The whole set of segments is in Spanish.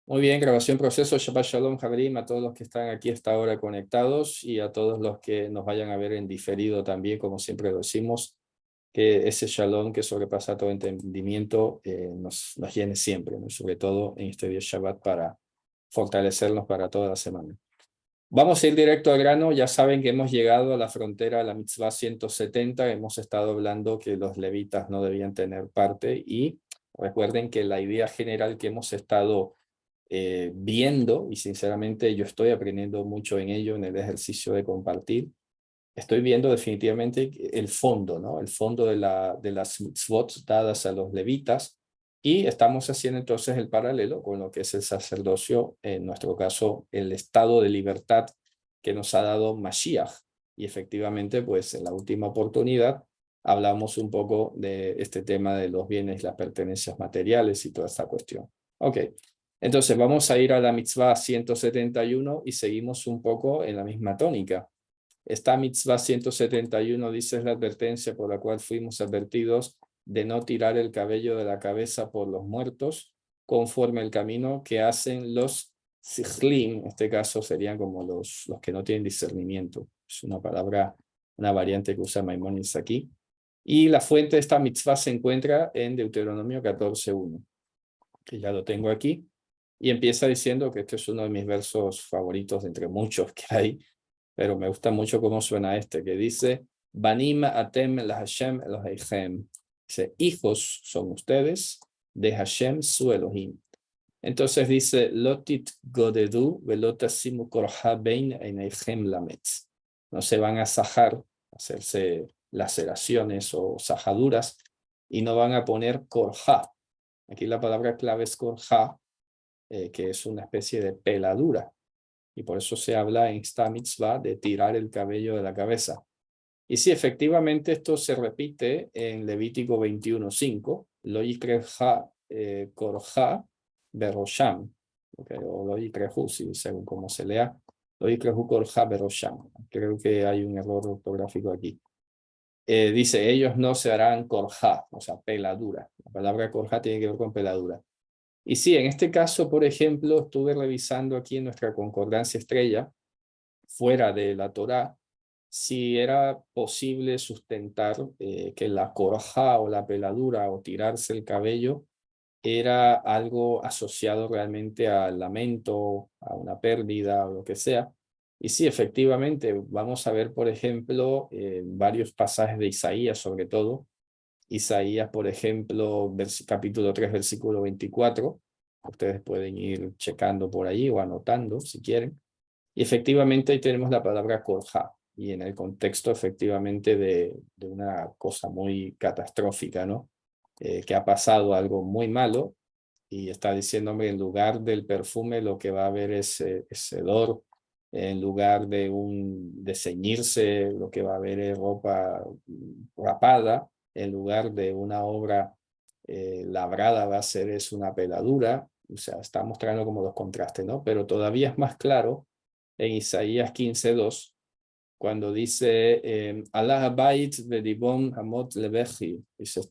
Muy bien, grabación proceso. Shabbat Shalom, Javerim, a todos los que están aquí hasta ahora conectados y a todos los que nos vayan a ver en diferido también, como siempre lo decimos, que ese Shalom que sobrepasa todo entendimiento nos llene siempre, ¿no? Sobre todo en este día Shabbat para fortalecernos para toda la semana. Vamos a ir directo al grano. Ya saben que hemos llegado a la frontera de la mitzvah 170. Hemos estado hablando que los levitas no debían tener parte y recuerden que la idea general que hemos estado viendo, y sinceramente yo estoy aprendiendo mucho en ello, en el ejercicio de compartir, estoy viendo definitivamente el fondo, ¿no? El fondo de las mitzvot dadas a los levitas, y estamos haciendo entonces el paralelo con lo que es el sacerdocio, en nuestro caso, el estado de libertad que nos ha dado Mashiach. Y efectivamente, pues en la última oportunidad hablamos un poco de este tema de los bienes y las pertenencias materiales y toda esta cuestión. Ok. Entonces vamos a ir a la mitzvah 171 y seguimos un poco en la misma tónica. Esta mitzvah 171 dice es la advertencia por la cual fuimos advertidos de no tirar el cabello de la cabeza por los muertos, conforme el camino que hacen los sichlim, en este caso serían como los que no tienen discernimiento. Es una palabra, una variante que usa Maimónides aquí. Y la fuente de esta mitzvah se encuentra en Deuteronomio 14:1, que ya lo tengo aquí. Y empieza diciendo que este es uno de mis versos favoritos entre muchos que hay, pero me gusta mucho cómo suena este, que dice, Banim atem la Hashem Elohechem. Dice, hijos son ustedes de Hashem su Elohim. Entonces dice, Lotit godedu velotasimu korha bein einechem lametz. No se van a sajar, hacerse laceraciones o sajaduras, y no van a poner korha. Aquí la palabra clave es korha, que es una especie de peladura. Y por eso se habla en esta mitzvah de tirar el cabello de la cabeza. Y sí, efectivamente esto se repite en Levítico 21:5. Lo yikreja korja berosham. O lo yikreju, según como se lea. Lo yikreju korja berosham. Creo que hay un error ortográfico aquí. Dice, ellos no se harán korja, o sea, peladura. La palabra korja tiene que ver con peladura. Y sí, en este caso, por ejemplo, estuve revisando aquí en nuestra concordancia estrella, fuera de la Torá, si era posible sustentar que la corja o la peladura o tirarse el cabello era algo asociado realmente al lamento, a una pérdida o lo que sea. Y sí, efectivamente, vamos a ver, por ejemplo, varios pasajes de Isaías, sobre todo. Isaías, por ejemplo, capítulo 3, versículo 24. Ustedes pueden ir checando por ahí o anotando si quieren. Y efectivamente ahí tenemos la palabra korja, y en el contexto efectivamente de una cosa muy catastrófica, ¿no? Que ha pasado algo muy malo, y está diciendo, hombre, en lugar del perfume lo que va a haber es hedor, en lugar de ceñirse lo que va a haber es ropa rapada, en lugar de una obra labrada va a ser es una peladura. O sea, está mostrando como los contrastes, ¿no? Pero todavía es más claro en Isaías 15:2, cuando dice, Allah Habayit Dibón Hamot Leveji, dice,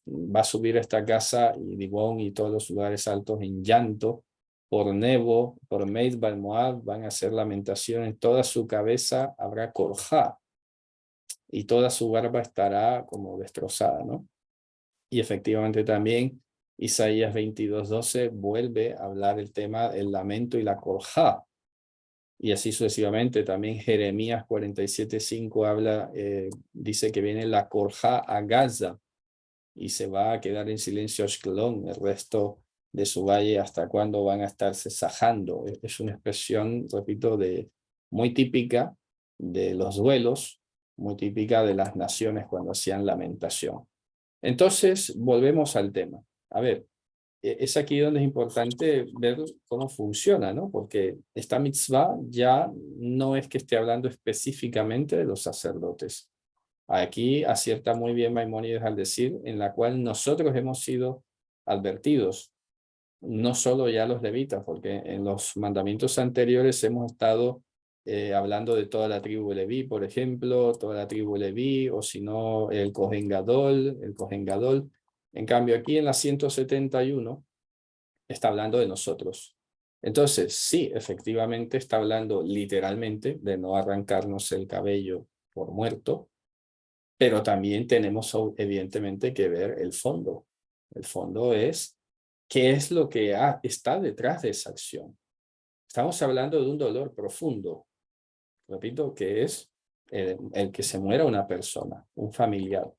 va a subir esta casa, y Dibón y todos los lugares altos en llanto, por Nebo, por Meid Balmoab, van a hacer lamentación, en toda su cabeza habrá corja, y toda su barba estará como destrozada, ¿no? Y efectivamente también Isaías 22:12 vuelve a hablar el tema del lamento y la corja. Y así sucesivamente. También Jeremías 47:5 habla, dice que viene la corja a Gaza y se va a quedar en silencio Ashkelon, el resto de su valle, hasta cuándo van a estarse sajando. Es una expresión, repito, muy típica de los duelos, muy típica de las naciones cuando hacían lamentación. Entonces, volvemos al tema. A ver, es aquí donde es importante ver cómo funciona, ¿no? Porque esta mitzvah ya no es que esté hablando específicamente de los sacerdotes. Aquí acierta muy bien Maimónides al decir, en la cual nosotros hemos sido advertidos, no solo ya los levitas, porque en los mandamientos anteriores hemos estado hablando de toda la tribu de Leví, por ejemplo, toda la tribu de Leví, o si no, el Cohen Gadol, el Cohen Gadol. En cambio, aquí en la 171 está hablando de nosotros. Entonces, sí, efectivamente está hablando literalmente de no arrancarnos el cabello por muerto, pero también tenemos evidentemente que ver el fondo. El fondo es qué es lo que está detrás de esa acción. Estamos hablando de un dolor profundo, repito, que es el que se muera una persona, un familiar.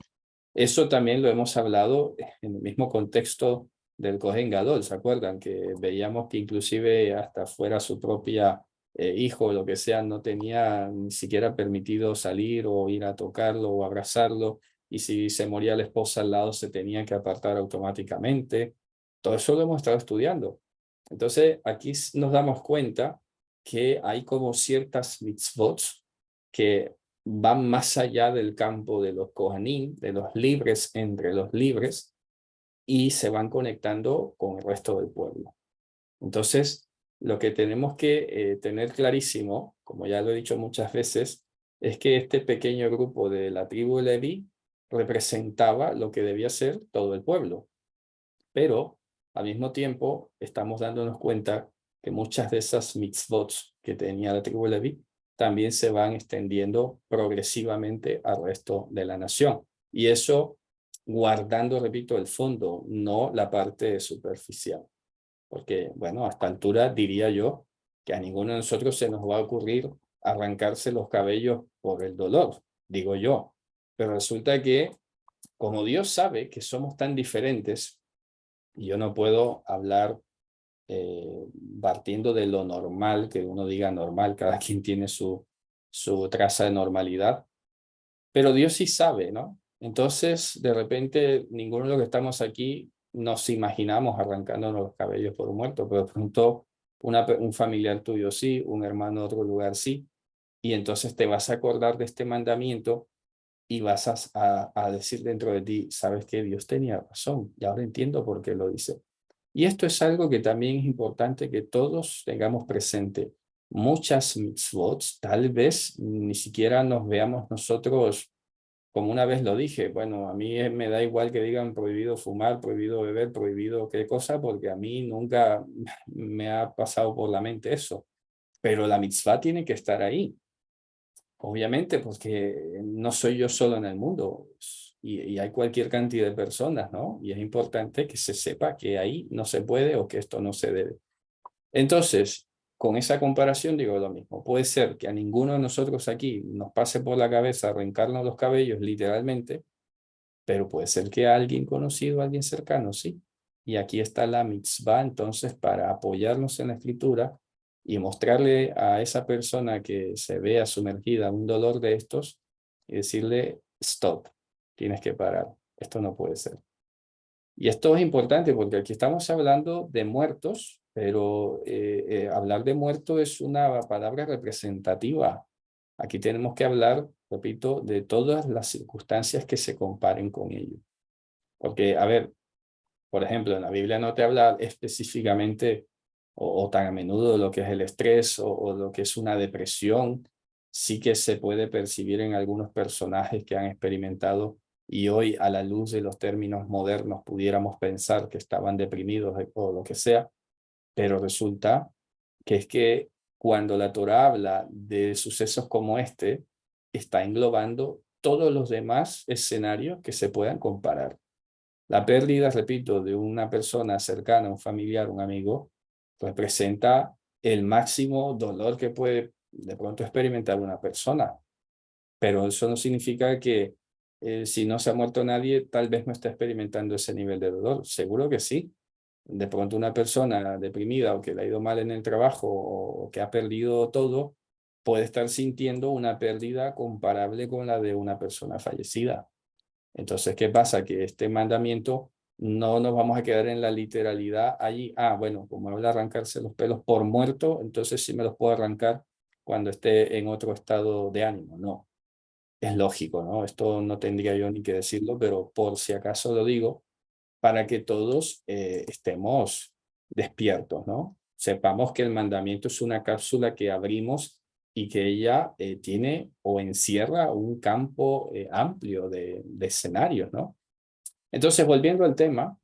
Eso también lo hemos hablado en el mismo contexto del Cohen Gadol, ¿se acuerdan? Que veíamos que inclusive hasta fuera su propia hijo o lo que sea, no tenía ni siquiera permitido salir o ir a tocarlo o abrazarlo, y si se moría la esposa al lado se tenía que apartar automáticamente. Todo eso lo hemos estado estudiando. Entonces aquí nos damos cuenta que hay como ciertas mitzvot que van más allá del campo de los Kohanim, de los libres entre los libres, y se van conectando con el resto del pueblo. Entonces, lo que tenemos que tener clarísimo, como ya lo he dicho muchas veces, es que este pequeño grupo de la tribu de Leví representaba lo que debía ser todo el pueblo. Pero, al mismo tiempo, estamos dándonos cuenta que muchas de esas mitzvot que tenía la tribu de Leví también se van extendiendo progresivamente al resto de la nación. Y eso guardando, repito, el fondo, no la parte superficial. Porque, bueno, a esta altura diría yo que a ninguno de nosotros se nos va a ocurrir arrancarse los cabellos por el dolor, digo yo. Pero resulta que, como Dios sabe que somos tan diferentes, y yo no puedo hablar partiendo de lo normal, que uno diga normal, cada quien tiene su traza de normalidad, pero Dios sí sabe, ¿no? Entonces, de repente, ninguno de los que estamos aquí nos imaginamos arrancándonos los cabellos por un muerto, pero de pronto un familiar tuyo sí, un hermano de otro lugar sí, y entonces te vas a acordar de este mandamiento y vas a decir dentro de ti, sabes que Dios tenía razón, y ahora entiendo por qué lo dice. Y esto es algo que también es importante que todos tengamos presente. Muchas mitzvot, tal vez ni siquiera nos veamos nosotros, como una vez lo dije, bueno, a mí me da igual que digan prohibido fumar, prohibido beber, prohibido qué cosa, porque a mí nunca me ha pasado por la mente eso. Pero la mitzvah tiene que estar ahí. Obviamente, porque no soy yo solo en el mundo, y hay cualquier cantidad de personas, ¿no? Y es importante que se sepa que ahí no se puede o que esto no se debe. Entonces, con esa comparación digo lo mismo. Puede ser que a ninguno de nosotros aquí nos pase por la cabeza arrancarnos los cabellos literalmente, pero puede ser que a alguien conocido, a alguien cercano, sí. Y aquí está la mitzvah, entonces, para apoyarnos en la escritura y mostrarle a esa persona que se vea sumergida en un dolor de estos y decirle, stop, tienes que parar, esto no puede ser. Y esto es importante porque aquí estamos hablando de muertos, pero hablar de muerto es una palabra representativa. Aquí tenemos que hablar, repito, de todas las circunstancias que se comparen con ello. Porque, a ver, por ejemplo, en la Biblia no te habla específicamente o tan a menudo de lo que es el estrés o lo que es una depresión. Sí que se puede percibir en algunos personajes que han experimentado, y hoy a la luz de los términos modernos pudiéramos pensar que estaban deprimidos o lo que sea, pero resulta que es que cuando la Torá habla de sucesos como este, está englobando todos los demás escenarios que se puedan comparar. La pérdida, repito, de una persona cercana, un familiar, un amigo, representa el máximo dolor que puede de pronto experimentar una persona. Pero eso no significa que si no se ha muerto nadie, tal vez no está experimentando ese nivel de dolor. Seguro que sí. De pronto una persona deprimida o que le ha ido mal en el trabajo o que ha perdido todo, puede estar sintiendo una pérdida comparable con la de una persona fallecida. Entonces, ¿qué pasa? Que este mandamiento no nos vamos a quedar en la literalidad allí. Ah, bueno, como habla arrancarse los pelos por muerto, entonces sí me los puedo arrancar cuando esté en otro estado de ánimo. No, es lógico, ¿no? Esto no tendría yo ni que decirlo, pero por si acaso lo digo, para que todos estemos despiertos, ¿no? Sepamos que el mandamiento es una cápsula que abrimos y que ella tiene o encierra un campo amplio de escenarios, ¿no? Entonces, volviendo al tema,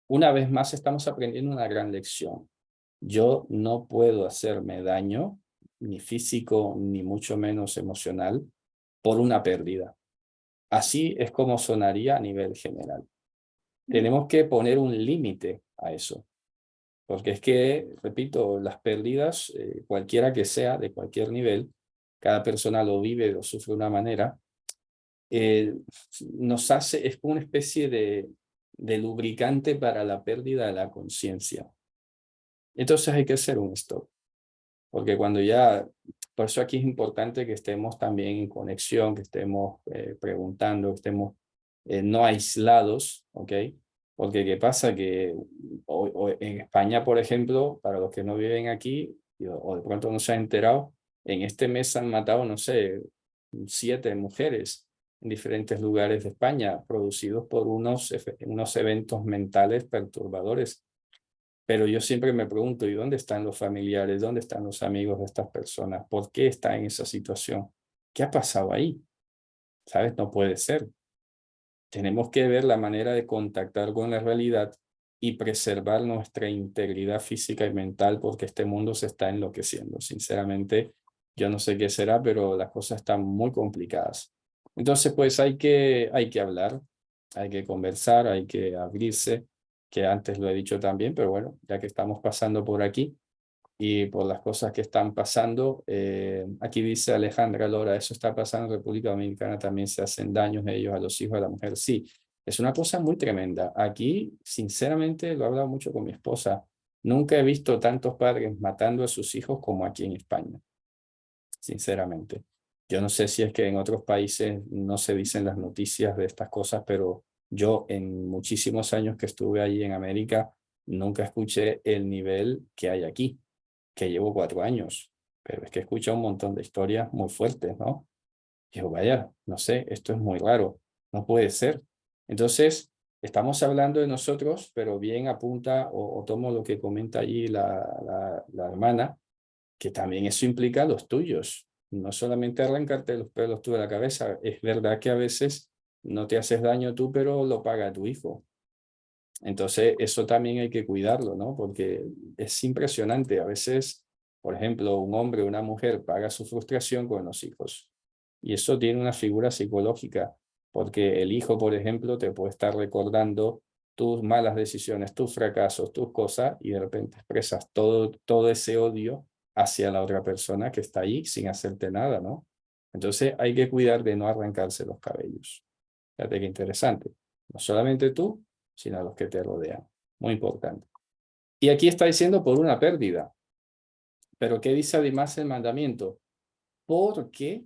una vez más estamos aprendiendo una gran lección. yo no puedo hacerme daño, ni físico, ni mucho menos emocional, por una pérdida. Así es como sonaría a nivel general. Tenemos que poner un límite a eso, porque es que, repito, las pérdidas, cualquiera que sea, de cualquier nivel, cada persona lo vive o sufre de una manera, eh, nos hace, es como una especie de lubricante para la pérdida de la conciencia. Entonces hay que hacer un stop, porque cuando ya, por eso aquí es importante que estemos también en conexión, que estemos preguntando, que estemos no aislados, ¿ok? Porque qué pasa que en España, por ejemplo, para los que no viven aquí, o de pronto no se han enterado, en este mes han matado, no sé, 7 mujeres en diferentes lugares de España, producidos por unos eventos mentales perturbadores. Pero yo siempre me pregunto, ¿y dónde están los familiares? ¿Dónde están los amigos de estas personas? ¿Por qué está en esa situación? ¿Qué ha pasado ahí? ¿Sabes? No puede ser. Tenemos que ver la manera de contactar con la realidad y preservar nuestra integridad física y mental porque este mundo se está enloqueciendo. Sinceramente, yo no sé qué será, pero las cosas están muy complicadas. Entonces, pues hay que hablar, hay que conversar, hay que abrirse, que antes lo he dicho también, pero bueno, ya que estamos pasando por aquí, y por las cosas que están pasando. Aquí dice Alejandra Lora, eso está pasando en República Dominicana, también se hacen daños ellos a los hijos de la mujer. Sí, es una cosa muy tremenda. Aquí, sinceramente, lo he hablado mucho con mi esposa. Nunca he visto tantos padres matando a sus hijos como aquí en España, sinceramente. Yo no sé si es que en otros países no se dicen las noticias de estas cosas, pero yo en muchísimos años que estuve allí en América, nunca escuché el nivel que hay aquí, que llevo 4 años, pero es que he escuchado un montón de historias muy fuertes, ¿no? Digo, vaya, no sé, esto es muy raro, no puede ser. Entonces, estamos hablando de nosotros, pero bien apunta o tomo lo que comenta allí la hermana, que también eso implica los tuyos. No solamente arrancarte los pelos tú de la cabeza, es verdad que a veces no te haces daño tú, pero lo paga tu hijo. Entonces, eso también hay que cuidarlo, ¿no? Porque es impresionante. A veces, por ejemplo, un hombre o una mujer paga su frustración con los hijos. Y eso tiene una figura psicológica, porque el hijo, por ejemplo, te puede estar recordando tus malas decisiones, tus fracasos, tus cosas, y de repente expresas todo ese odio hacia la otra persona que está ahí sin hacerte nada, ¿no? Entonces, hay que cuidar de no arrancarse los cabellos. Fíjate qué interesante. No solamente tú, sino a los que te rodean. Muy importante. Y aquí está diciendo por una pérdida. Pero ¿qué dice además el mandamiento? Porque,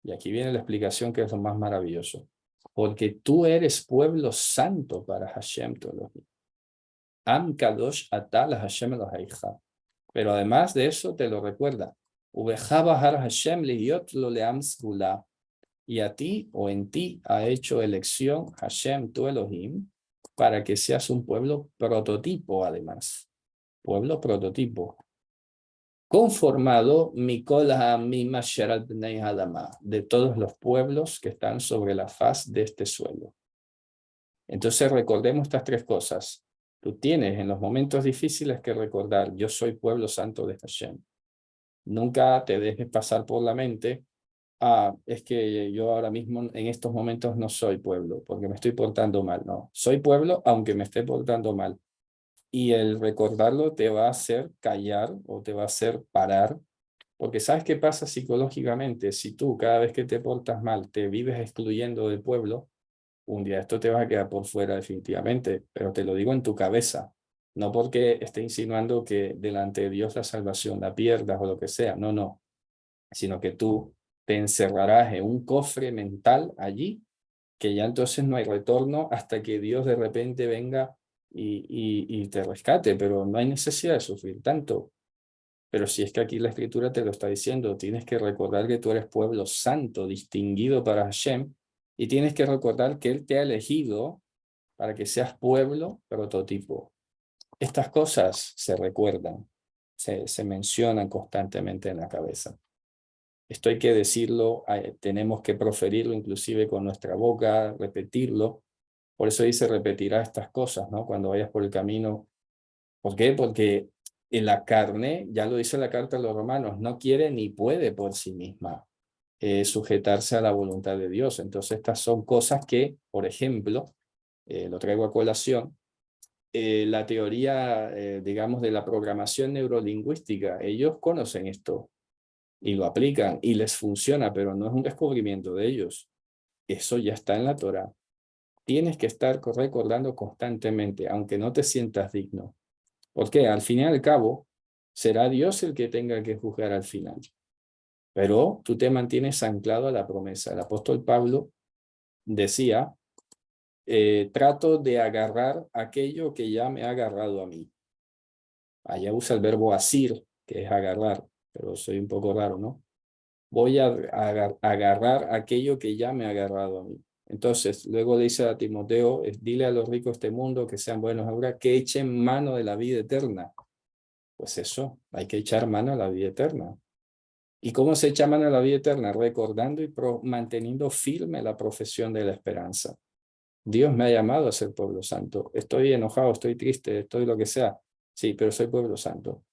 y aquí viene la explicación que es lo más maravilloso, porque tú eres pueblo santo para Hashem tu Elohim. Am kadosh atal Hashem Eloheicha. Pero además de eso te lo recuerda. Ubeja bahar Hashem liyot lo leam sgula. Y a ti o en ti ha hecho elección Hashem tu Elohim para que seas un pueblo prototipo además. Pueblo prototipo. Conformado Mikol Ha'amim Asher al Bnei Hadamah, de todos los pueblos que están sobre la faz de este suelo. Entonces recordemos estas 3 cosas. Tú tienes en los momentos difíciles que recordar, yo soy pueblo santo de Hashem. Nunca te dejes pasar por la mente, es que yo ahora mismo en estos momentos no soy pueblo porque me estoy portando mal. No, soy pueblo aunque me esté portando mal. Y el recordarlo te va a hacer callar o te va a hacer parar, porque ¿sabes qué pasa psicológicamente? Si tú cada vez que te portas mal te vives excluyendo del pueblo, un día esto te va a quedar por fuera definitivamente, pero te lo digo en tu cabeza, no porque esté insinuando que delante de Dios la salvación la pierdas o lo que sea, no, no, sino que tú te encerrarás en un cofre mental allí, que ya entonces no hay retorno hasta que Dios de repente venga y te rescate, pero no hay necesidad de sufrir tanto. Pero si es que aquí la escritura te lo está diciendo, tienes que recordar que tú eres pueblo santo, distinguido para Hashem, y tienes que recordar que Él te ha elegido para que seas pueblo prototipo. Estas cosas se recuerdan, se mencionan constantemente en la cabeza. Esto hay que decirlo, tenemos que proferirlo inclusive con nuestra boca, repetirlo. Por eso dice repetirá estas cosas, ¿no? Cuando vayas por el camino. ¿Por qué? Porque En la carne, ya lo dice la carta a los romanos, no quiere ni puede por sí misma sujetarse a la voluntad de Dios. Entonces estas son cosas que, por ejemplo, lo traigo a colación, la teoría, digamos, de la programación neurolingüística, ellos conocen esto y lo aplican y les funciona, pero no es un descubrimiento de ellos. Eso ya está en la Torá. Tienes que estar recordando constantemente, aunque no te sientas digno. Porque al fin y al cabo, será Dios el que tenga que juzgar al final. Pero tú te mantienes anclado a la promesa. El apóstol Pablo decía, trato de agarrar aquello que ya me ha agarrado a mí. Allá usa el verbo asir, que es agarrar, pero soy un poco raro, ¿no? Voy a agarrar aquello que ya me ha agarrado a mí. Entonces, luego le dice a Timoteo, dile a los ricos de este mundo que sean buenos ahora, que echen mano de la vida eterna. Pues eso, hay que echar mano a la vida eterna. ¿Y cómo se echa mano a la vida eterna? Recordando y manteniendo firme la profesión de la esperanza. Dios me ha llamado a ser pueblo santo. Estoy enojado, estoy triste, estoy lo que sea. Sí, pero soy pueblo santo.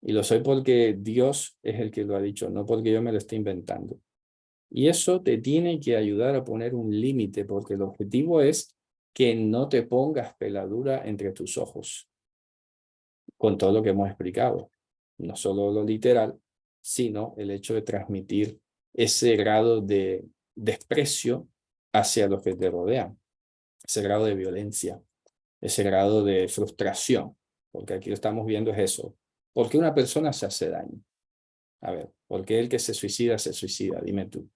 Y lo soy porque Dios es el que lo ha dicho, no porque yo me lo esté inventando. Y eso te tiene que ayudar a poner un límite, porque el objetivo es que no te pongas peladura entre tus ojos, con todo lo que hemos explicado. No solo lo literal, sino el hecho de transmitir ese grado de desprecio hacia los que te rodean, ese grado de violencia, ese grado de frustración, porque aquí lo estamos viendo es eso. ¿Por qué una persona se hace daño? A ver, ¿por qué el que se suicida? Dime tú.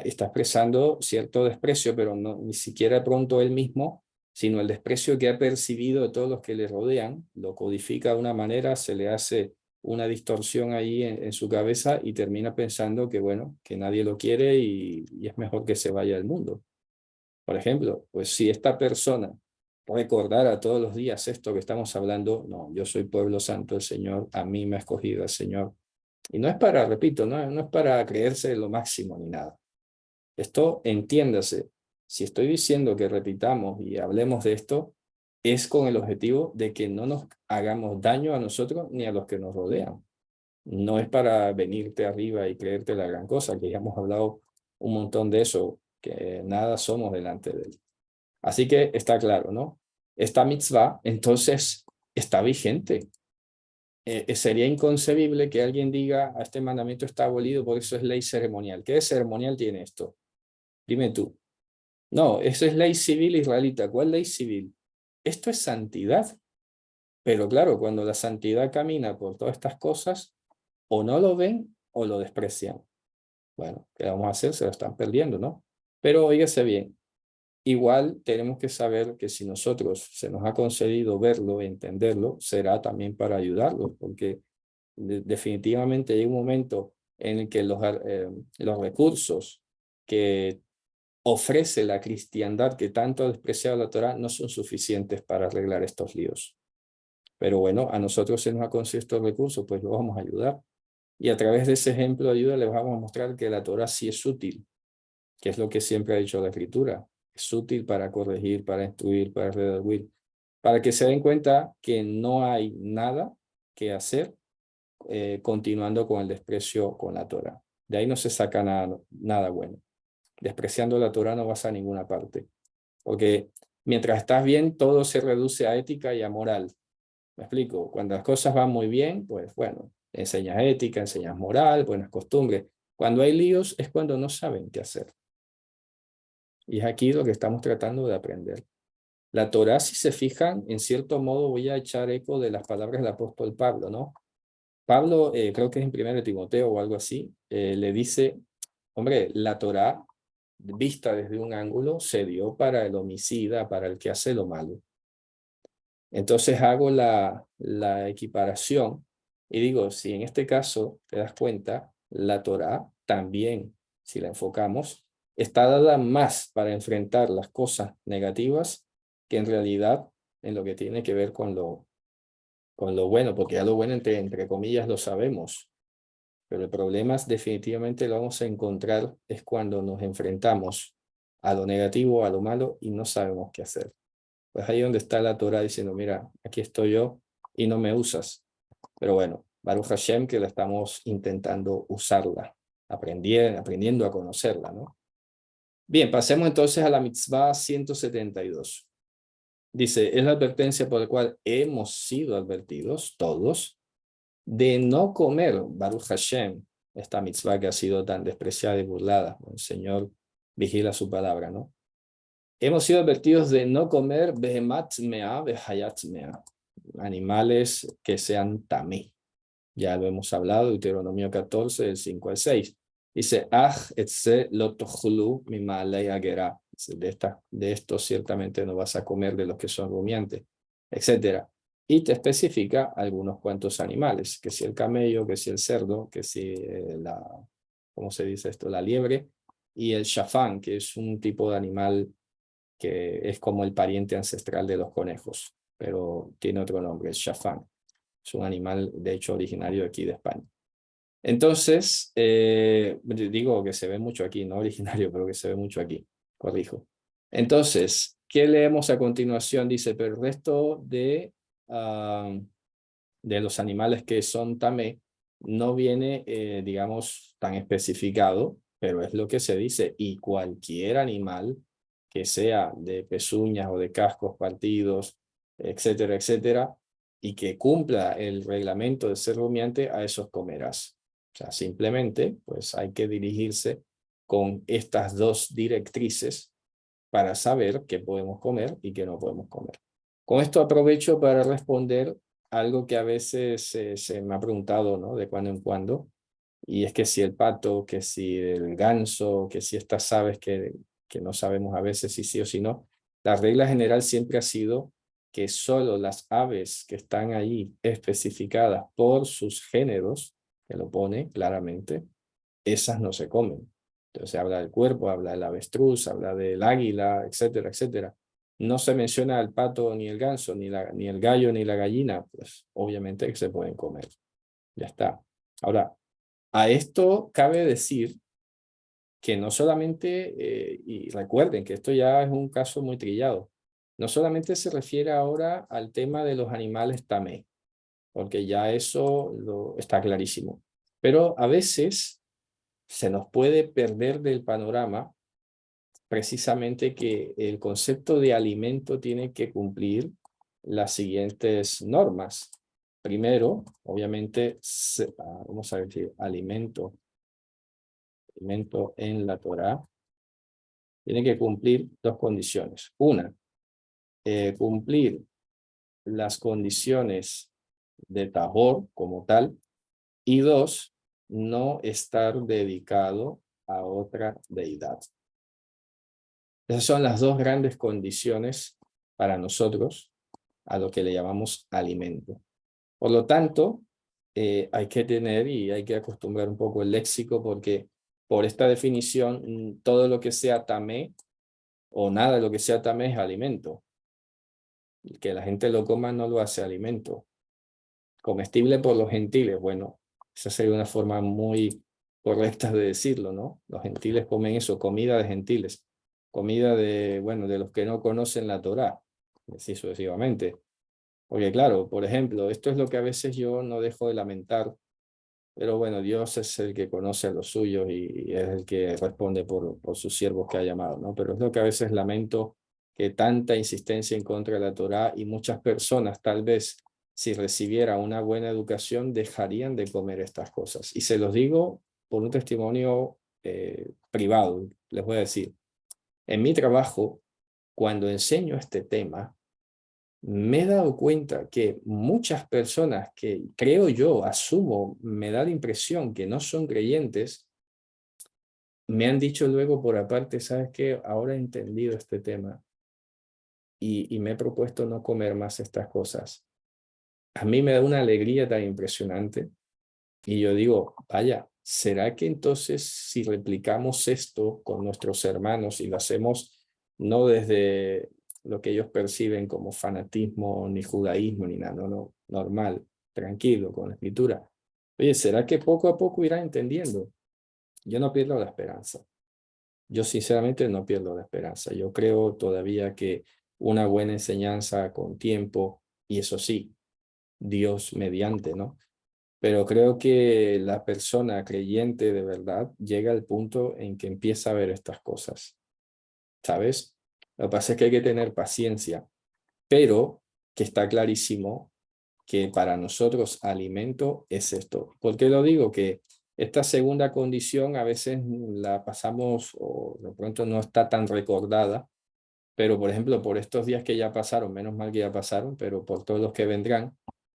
Está expresando cierto desprecio, pero no, ni siquiera de pronto él mismo, sino el desprecio que ha percibido de todos los que le rodean, lo codifica de una manera, se le hace una distorsión ahí en su cabeza y termina pensando que, bueno, que nadie lo quiere y es mejor que se vaya del mundo. Por ejemplo, pues si esta persona recordara todos los días esto que estamos hablando, no, yo soy pueblo santo del Señor, a mí me ha escogido el Señor. Y no es para, repito, no es para creerse lo máximo ni nada. Esto, entiéndase, si estoy diciendo que repitamos y hablemos de esto, es con el objetivo de que no nos hagamos daño a nosotros ni a los que nos rodean. No es para venirte arriba y creerte la gran cosa, que ya hemos hablado un montón de eso, que nada somos delante de él. Así que está claro, ¿no? Esta mitzvah, entonces, está vigente. Sería inconcebible que alguien diga, a este mandamiento está abolido, por eso es ley ceremonial. ¿Qué ceremonial tiene esto? Dime tú. No, eso es ley civil israelita. ¿Cuál ley civil? Esto es santidad. Pero claro, cuando la santidad camina por todas estas cosas, o no lo ven o lo desprecian. Bueno, ¿qué vamos a hacer? Se lo están perdiendo, ¿no? Pero óigase bien, igual tenemos que saber que si nosotros se nos ha concedido verlo, entenderlo, será también para ayudarlos, porque definitivamente hay un momento en el que los recursos que ofrece la cristiandad que tanto ha despreciado la Torá no son suficientes para arreglar estos líos. Pero bueno, a nosotros se nos ha concedido estos recursos, pues lo vamos a ayudar. Y a través de ese ejemplo de ayuda les vamos a mostrar que la Torá sí es útil, que es lo que siempre ha dicho la Escritura. Es útil para corregir, para instruir, para redarguir, para que se den cuenta que no hay nada que hacer continuando con el desprecio con la Torá. De ahí no se saca nada bueno. Despreciando la Torá no vas a ninguna parte. Porque mientras estás bien, todo se reduce a ética y a moral. ¿Me explico? Cuando las cosas van muy bien, pues bueno, enseñas ética, enseñas moral, buenas costumbres. Cuando hay líos es cuando no saben qué hacer. Y es aquí lo que estamos tratando de aprender. La Torá, si se fijan, en cierto modo voy a echar eco de las palabras del apóstol Pablo, ¿no? Pablo, creo que es en 1 Timoteo o algo así, le dice, hombre, la Torá, vista desde un ángulo, se dio para el homicida, para el que hace lo malo. Entonces hago la equiparación y digo, si en este caso te das cuenta, la Torá también, si la enfocamos, está dada más para enfrentar las cosas negativas que en realidad en lo que tiene que ver con lo bueno, porque ya lo bueno entre comillas lo sabemos, pero el problema es definitivamente lo vamos a encontrar es cuando nos enfrentamos a lo negativo, a lo malo y no sabemos qué hacer. Pues ahí donde está la Torá diciendo, mira, aquí estoy yo y no me usas. Pero bueno, Baruch Hashem que la estamos intentando usarla, aprendiendo a conocerla, ¿no? Bien, pasemos entonces a la mitzvah 172. Dice, es la advertencia por la cual hemos sido advertidos todos de no comer, Baruch Hashem, esta mitzvah que ha sido tan despreciada y burlada. El Señor vigila su palabra, ¿no? Hemos sido advertidos de no comer behemat mea, behayat mea, animales que sean tamé. Ya lo hemos hablado, Deuteronomio 14, del 5 al 6. Dice, etse lo tochlu mimalei agera. De esto ciertamente no vas a comer de los que son rumiantes, etcétera. Y te especifica algunos cuantos animales, que si el camello, que si el cerdo, que si ¿cómo se dice esto? La liebre, y el shafán, que es un tipo de animal que es como el pariente ancestral de los conejos, pero tiene otro nombre, el shafán. Es un animal, de hecho, originario de aquí de España. Entonces, digo que se ve mucho aquí, no originario, pero que se ve mucho aquí, corrijo. Entonces, ¿qué leemos a continuación? Dice, pero el resto de los animales que son tamé no viene, digamos, tan especificado, pero es lo que se dice, y cualquier animal que sea de pezuñas o de cascos partidos, etcétera, etcétera, y que cumpla el reglamento de ser rumiante, a esos comerás. O sea, simplemente, pues hay que dirigirse con estas dos directrices para saber qué podemos comer y qué no podemos comer. Con esto aprovecho para responder algo que a veces se me ha preguntado, ¿no? De cuando en cuando, y es que si el pato, que si el ganso, que si estas aves que no sabemos a veces si sí o si no. La regla general siempre ha sido que solo las aves que están ahí especificadas por sus géneros, que lo pone claramente, esas no se comen. Entonces habla del cuerpo, habla del avestruz, habla del águila, etcétera, etcétera. No se menciona el pato, ni el ganso, ni el gallo, ni la gallina, pues obviamente que se pueden comer. Ya está. Ahora, a esto cabe decir que no solamente, y recuerden que esto ya es un caso muy trillado, no solamente se refiere ahora al tema de los animales tamé, porque ya eso está clarísimo, pero a veces se nos puede perder del panorama precisamente que el concepto de alimento tiene que cumplir las siguientes normas. Primero, obviamente, vamos a decir, alimento en la Torá, tiene que cumplir dos condiciones. Una, cumplir las condiciones de Tahor como tal, y dos, no estar dedicado a otra deidad. Esas son las dos grandes condiciones para nosotros a lo que le llamamos alimento. Por lo tanto, hay que tener y hay que acostumbrar un poco el léxico porque por esta definición, todo lo que sea tamé o nada de lo que sea tamé es alimento. Que la gente lo coma no lo hace alimento. Comestible por los gentiles, bueno, esa sería una forma muy correcta de decirlo, ¿no? Los gentiles comen eso, comida de gentiles, comida de, bueno, de los que no conocen la Torá, así sucesivamente. Porque claro, por ejemplo, esto es lo que a veces yo no dejo de lamentar, pero bueno, Dios es el que conoce a los suyos y es el que responde por sus siervos que ha llamado, ¿no? Pero es lo que a veces lamento, que tanta insistencia en contra de la Torá y muchas personas tal vez si recibieran una buena educación dejarían de comer estas cosas. Y se los digo por un testimonio privado, les voy a decir, en mi trabajo, cuando enseño este tema, me he dado cuenta que muchas personas que creo yo, asumo, me da la impresión que no son creyentes, me han dicho luego por aparte, ¿sabes qué? Ahora he entendido este tema y me he propuesto no comer más estas cosas. A mí me da una alegría tan impresionante y yo digo, vaya, ¿será que entonces si replicamos esto con nuestros hermanos y lo hacemos no desde lo que ellos perciben como fanatismo, ni judaísmo, ni nada, no, normal, tranquilo, con la escritura? Oye, ¿será que poco a poco irán entendiendo? Yo no pierdo la esperanza. Yo sinceramente no pierdo la esperanza. Yo creo todavía que una buena enseñanza con tiempo, y eso sí, Dios mediante, ¿no? Pero creo que la persona creyente de verdad llega al punto en que empieza a ver estas cosas, ¿sabes? Lo que pasa es que hay que tener paciencia, pero que está clarísimo que para nosotros alimento es esto. ¿Por qué lo digo? Que esta segunda condición a veces la pasamos o de pronto no está tan recordada, pero por ejemplo, por estos días que ya pasaron, menos mal que ya pasaron, pero por todos los que vendrán,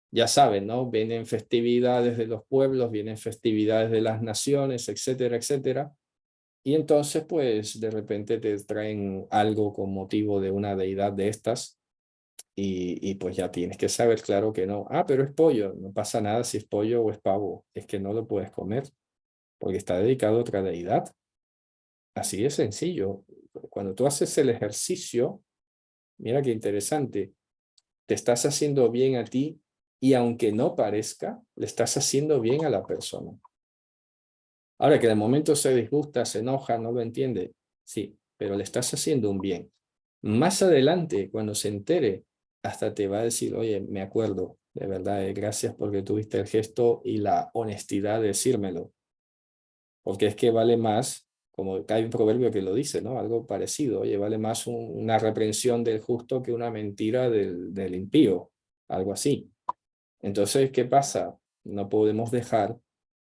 ya saben, ¿no? Vienen festividades de los pueblos, vienen festividades de las naciones, etcétera, etcétera. Y entonces, pues, de repente te traen algo con motivo de una deidad de estas y pues ya tienes que saber, claro que no. Ah, pero es pollo, no pasa nada si es pollo o es pavo, es que no lo puedes comer porque está dedicado a otra deidad. Así de sencillo. Cuando tú haces el ejercicio, mira qué interesante, te estás haciendo bien a ti y aunque no parezca, le estás haciendo bien a la persona. Ahora que de momento se disgusta, se enoja, no lo entiende, sí, pero le estás haciendo un bien. Más adelante, cuando se entere, hasta te va a decir, oye, me acuerdo, de verdad, gracias porque tuviste el gesto y la honestidad de decírmelo, porque es que vale más, como hay un proverbio que lo dice, ¿no? Algo parecido, oye, vale más una reprensión del justo que una mentira del impío, algo así. Entonces, ¿qué pasa? No podemos dejar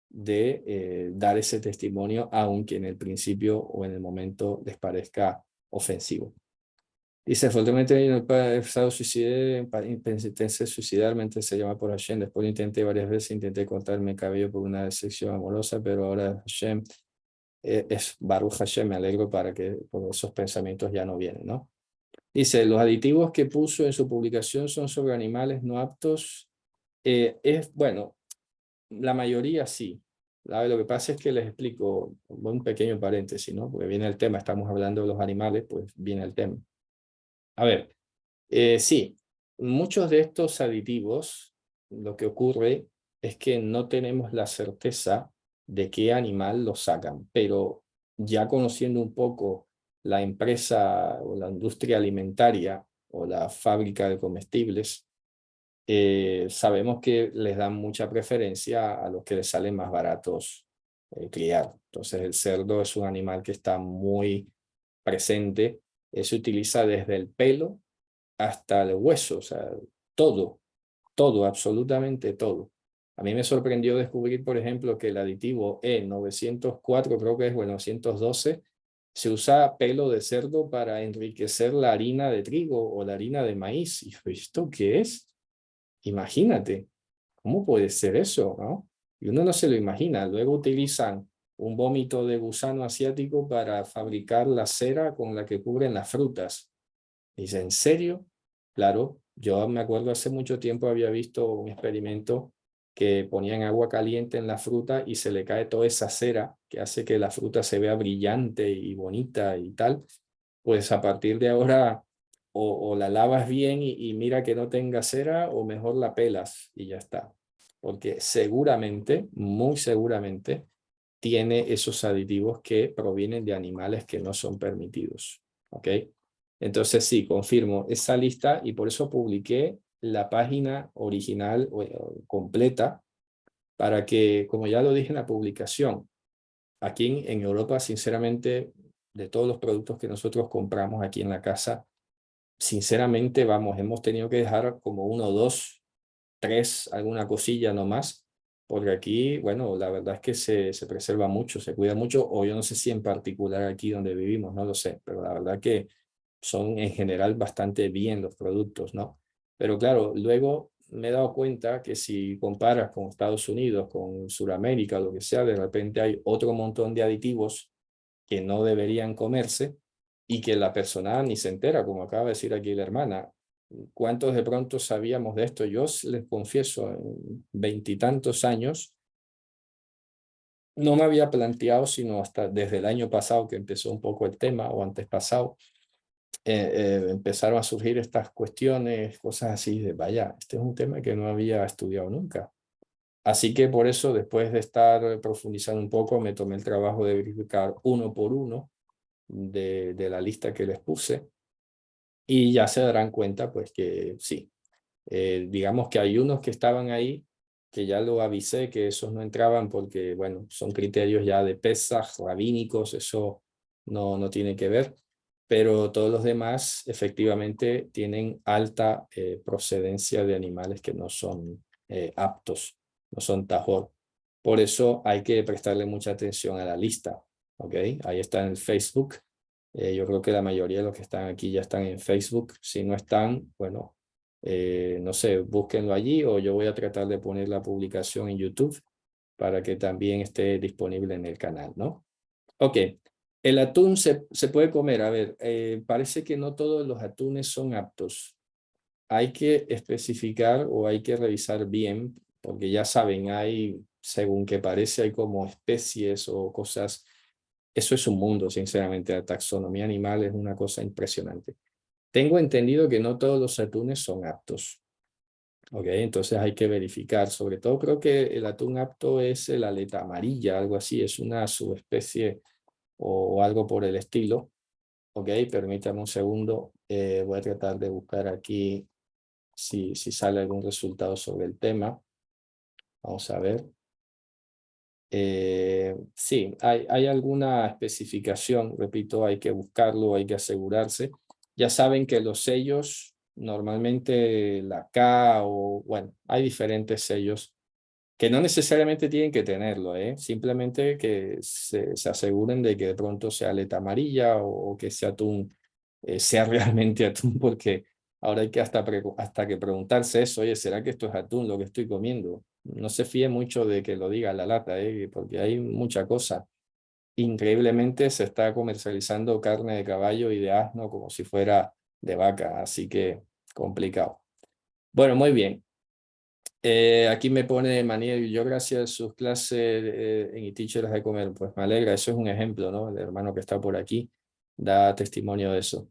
de dar ese testimonio, aunque en el principio o en el momento les parezca ofensivo. Dice, fuertemente en el pasado suicidé, intenté suicidarme, antes se llama por Hashem, después lo intenté varias veces, intenté cortarme el cabello por una decepción amorosa, pero ahora Hashem, es Baruch Hashem, me alegro para que por esos pensamientos ya no vienen, ¿no? Dice, los aditivos que puso en su publicación son sobre animales no aptos. Bueno, la mayoría sí. Lo que pasa es que les explico un pequeño paréntesis, ¿no? Porque viene el tema, estamos hablando de los animales, pues viene el tema. A ver, sí, muchos de estos aditivos, lo que ocurre es que no tenemos la certeza de qué animal los sacan, pero ya conociendo un poco la empresa o la industria alimentaria o la fábrica de comestibles, sabemos que les dan mucha preferencia a los que les salen más baratos criar. Entonces el cerdo es un animal que está muy presente. Se utiliza desde el pelo hasta el hueso, o sea, todo, todo, absolutamente todo. A mí me sorprendió descubrir, por ejemplo, que el aditivo E904, creo que es, bueno, 912, se usa pelo de cerdo para enriquecer la harina de trigo o la harina de maíz. Y yo, ¿esto qué es? Imagínate, ¿cómo puede ser eso, no? Y uno no se lo imagina. Luego utilizan un vómito de gusano asiático para fabricar la cera con la que cubren las frutas. Dice, ¿en serio? Claro, yo me acuerdo hace mucho tiempo había visto un experimento que ponían agua caliente en la fruta y se le cae toda esa cera que hace que la fruta se vea brillante y bonita y tal. Pues a partir de ahora o la lavas bien y mira que no tenga cera o mejor la pelas y ya está. Porque seguramente, muy seguramente, tiene esos aditivos que provienen de animales que no son permitidos. ¿Ok? Entonces sí, confirmo esa lista y por eso publiqué la página original completa para que, como ya lo dije en la publicación, aquí en Europa, sinceramente, de todos los productos que nosotros compramos aquí en la casa, sinceramente, vamos, hemos tenido que dejar como uno, dos, tres, alguna cosilla nomás, porque aquí, bueno, la verdad es que se preserva mucho, se cuida mucho, o yo no sé si en particular aquí donde vivimos, no lo sé, pero la verdad que son en general bastante bien los productos, ¿no? Pero claro, luego me he dado cuenta que si comparas con Estados Unidos, con Sudamérica, lo que sea, de repente hay otro montón de aditivos que no deberían comerse y que la persona ni se entera, como acaba de decir aquí la hermana. ¿Cuántos de pronto sabíamos de esto? Yo les confieso, en veintitantos años, no me había planteado, sino hasta desde el año pasado que empezó un poco el tema, o antes pasado, empezaron a surgir estas cuestiones, cosas así de, vaya, este es un tema que no había estudiado nunca. Así que por eso, después de estar profundizando un poco, me tomé el trabajo de verificar uno por uno de la lista que les puse y ya se darán cuenta, pues que sí, digamos que hay unos que estaban ahí que ya lo avisé que esos no entraban porque, bueno, son criterios ya de Pesaj, rabínicos, eso no tiene que ver, pero todos los demás efectivamente tienen alta procedencia de animales que no son aptos, no son tajor. Por eso hay que prestarle mucha atención a la lista, ¿ok? Ahí está en el Facebook. Yo creo que la mayoría de los que están aquí ya están en Facebook. Si no están, bueno, no sé, búsquenlo allí o yo voy a tratar de poner la publicación en YouTube para que también esté disponible en el canal, ¿no? Ok, el atún se puede comer. A ver, parece que no todos los atunes son aptos. Hay que especificar o hay que revisar bien, porque ya saben, hay, según que parece, hay como especies o cosas. Eso es un mundo, sinceramente. La taxonomía animal es una cosa impresionante. Tengo entendido que no todos los atunes son aptos. Ok, entonces hay que verificar. Sobre todo creo que el atún apto es el aleta amarilla, algo así. Es una subespecie o algo por el estilo. Ok, permítame un segundo. Voy a tratar de buscar aquí si sale algún resultado sobre el tema. Vamos a ver. Sí, hay alguna especificación, repito, hay que buscarlo, hay que asegurarse. Ya saben que los sellos, normalmente la K o, bueno, hay diferentes sellos que no necesariamente tienen que tenerlo, simplemente que se aseguren de que de pronto sea aleta amarilla o que ese atún sea realmente atún, porque ahora hay que hasta que preguntarse eso, oye, ¿será que esto es atún lo que estoy comiendo? No se fíe mucho de que lo diga la lata, porque hay mucha cosa. Increíblemente se está comercializando carne de caballo y de asno como si fuera de vaca, así que complicado. Bueno, muy bien. Aquí me pone Maniel, yo gracias a sus clases en eTeacher de comer, pues me alegra, eso es un ejemplo, ¿no? El hermano que está por aquí da testimonio de eso.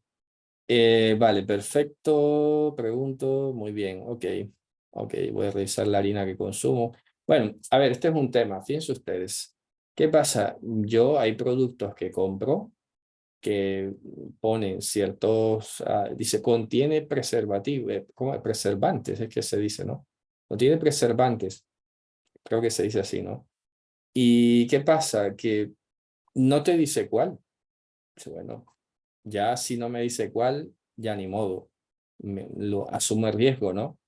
Vale, perfecto, pregunto, muy bien, ok, voy a revisar la harina que consumo. Bueno, a ver, este es un tema, fíjense ustedes, ¿qué pasa? Yo hay productos que compro que ponen ciertos, dice, contiene preservativo, ¿cómo? Preservantes, es que se dice, ¿no? Contiene preservantes, creo que se dice así, ¿no? ¿Y qué pasa? Que no te dice cuál. Dice, bueno, ya si no me dice cuál, ya ni modo, lo asumo el riesgo, ¿no?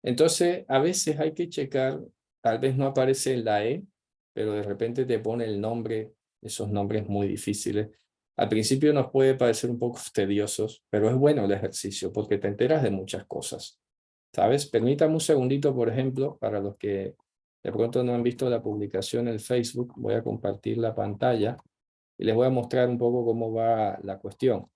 Entonces, a veces hay que checar, tal vez no aparece en la E, pero de repente te pone el nombre, esos nombres muy difíciles. Al principio nos puede parecer un poco tediosos, pero es bueno el ejercicio porque te enteras de muchas cosas, ¿sabes? Permítame un segundito, por ejemplo, para los que de pronto no han visto la publicación en Facebook, voy a compartir la pantalla y les voy a mostrar un poco cómo va la cuestión.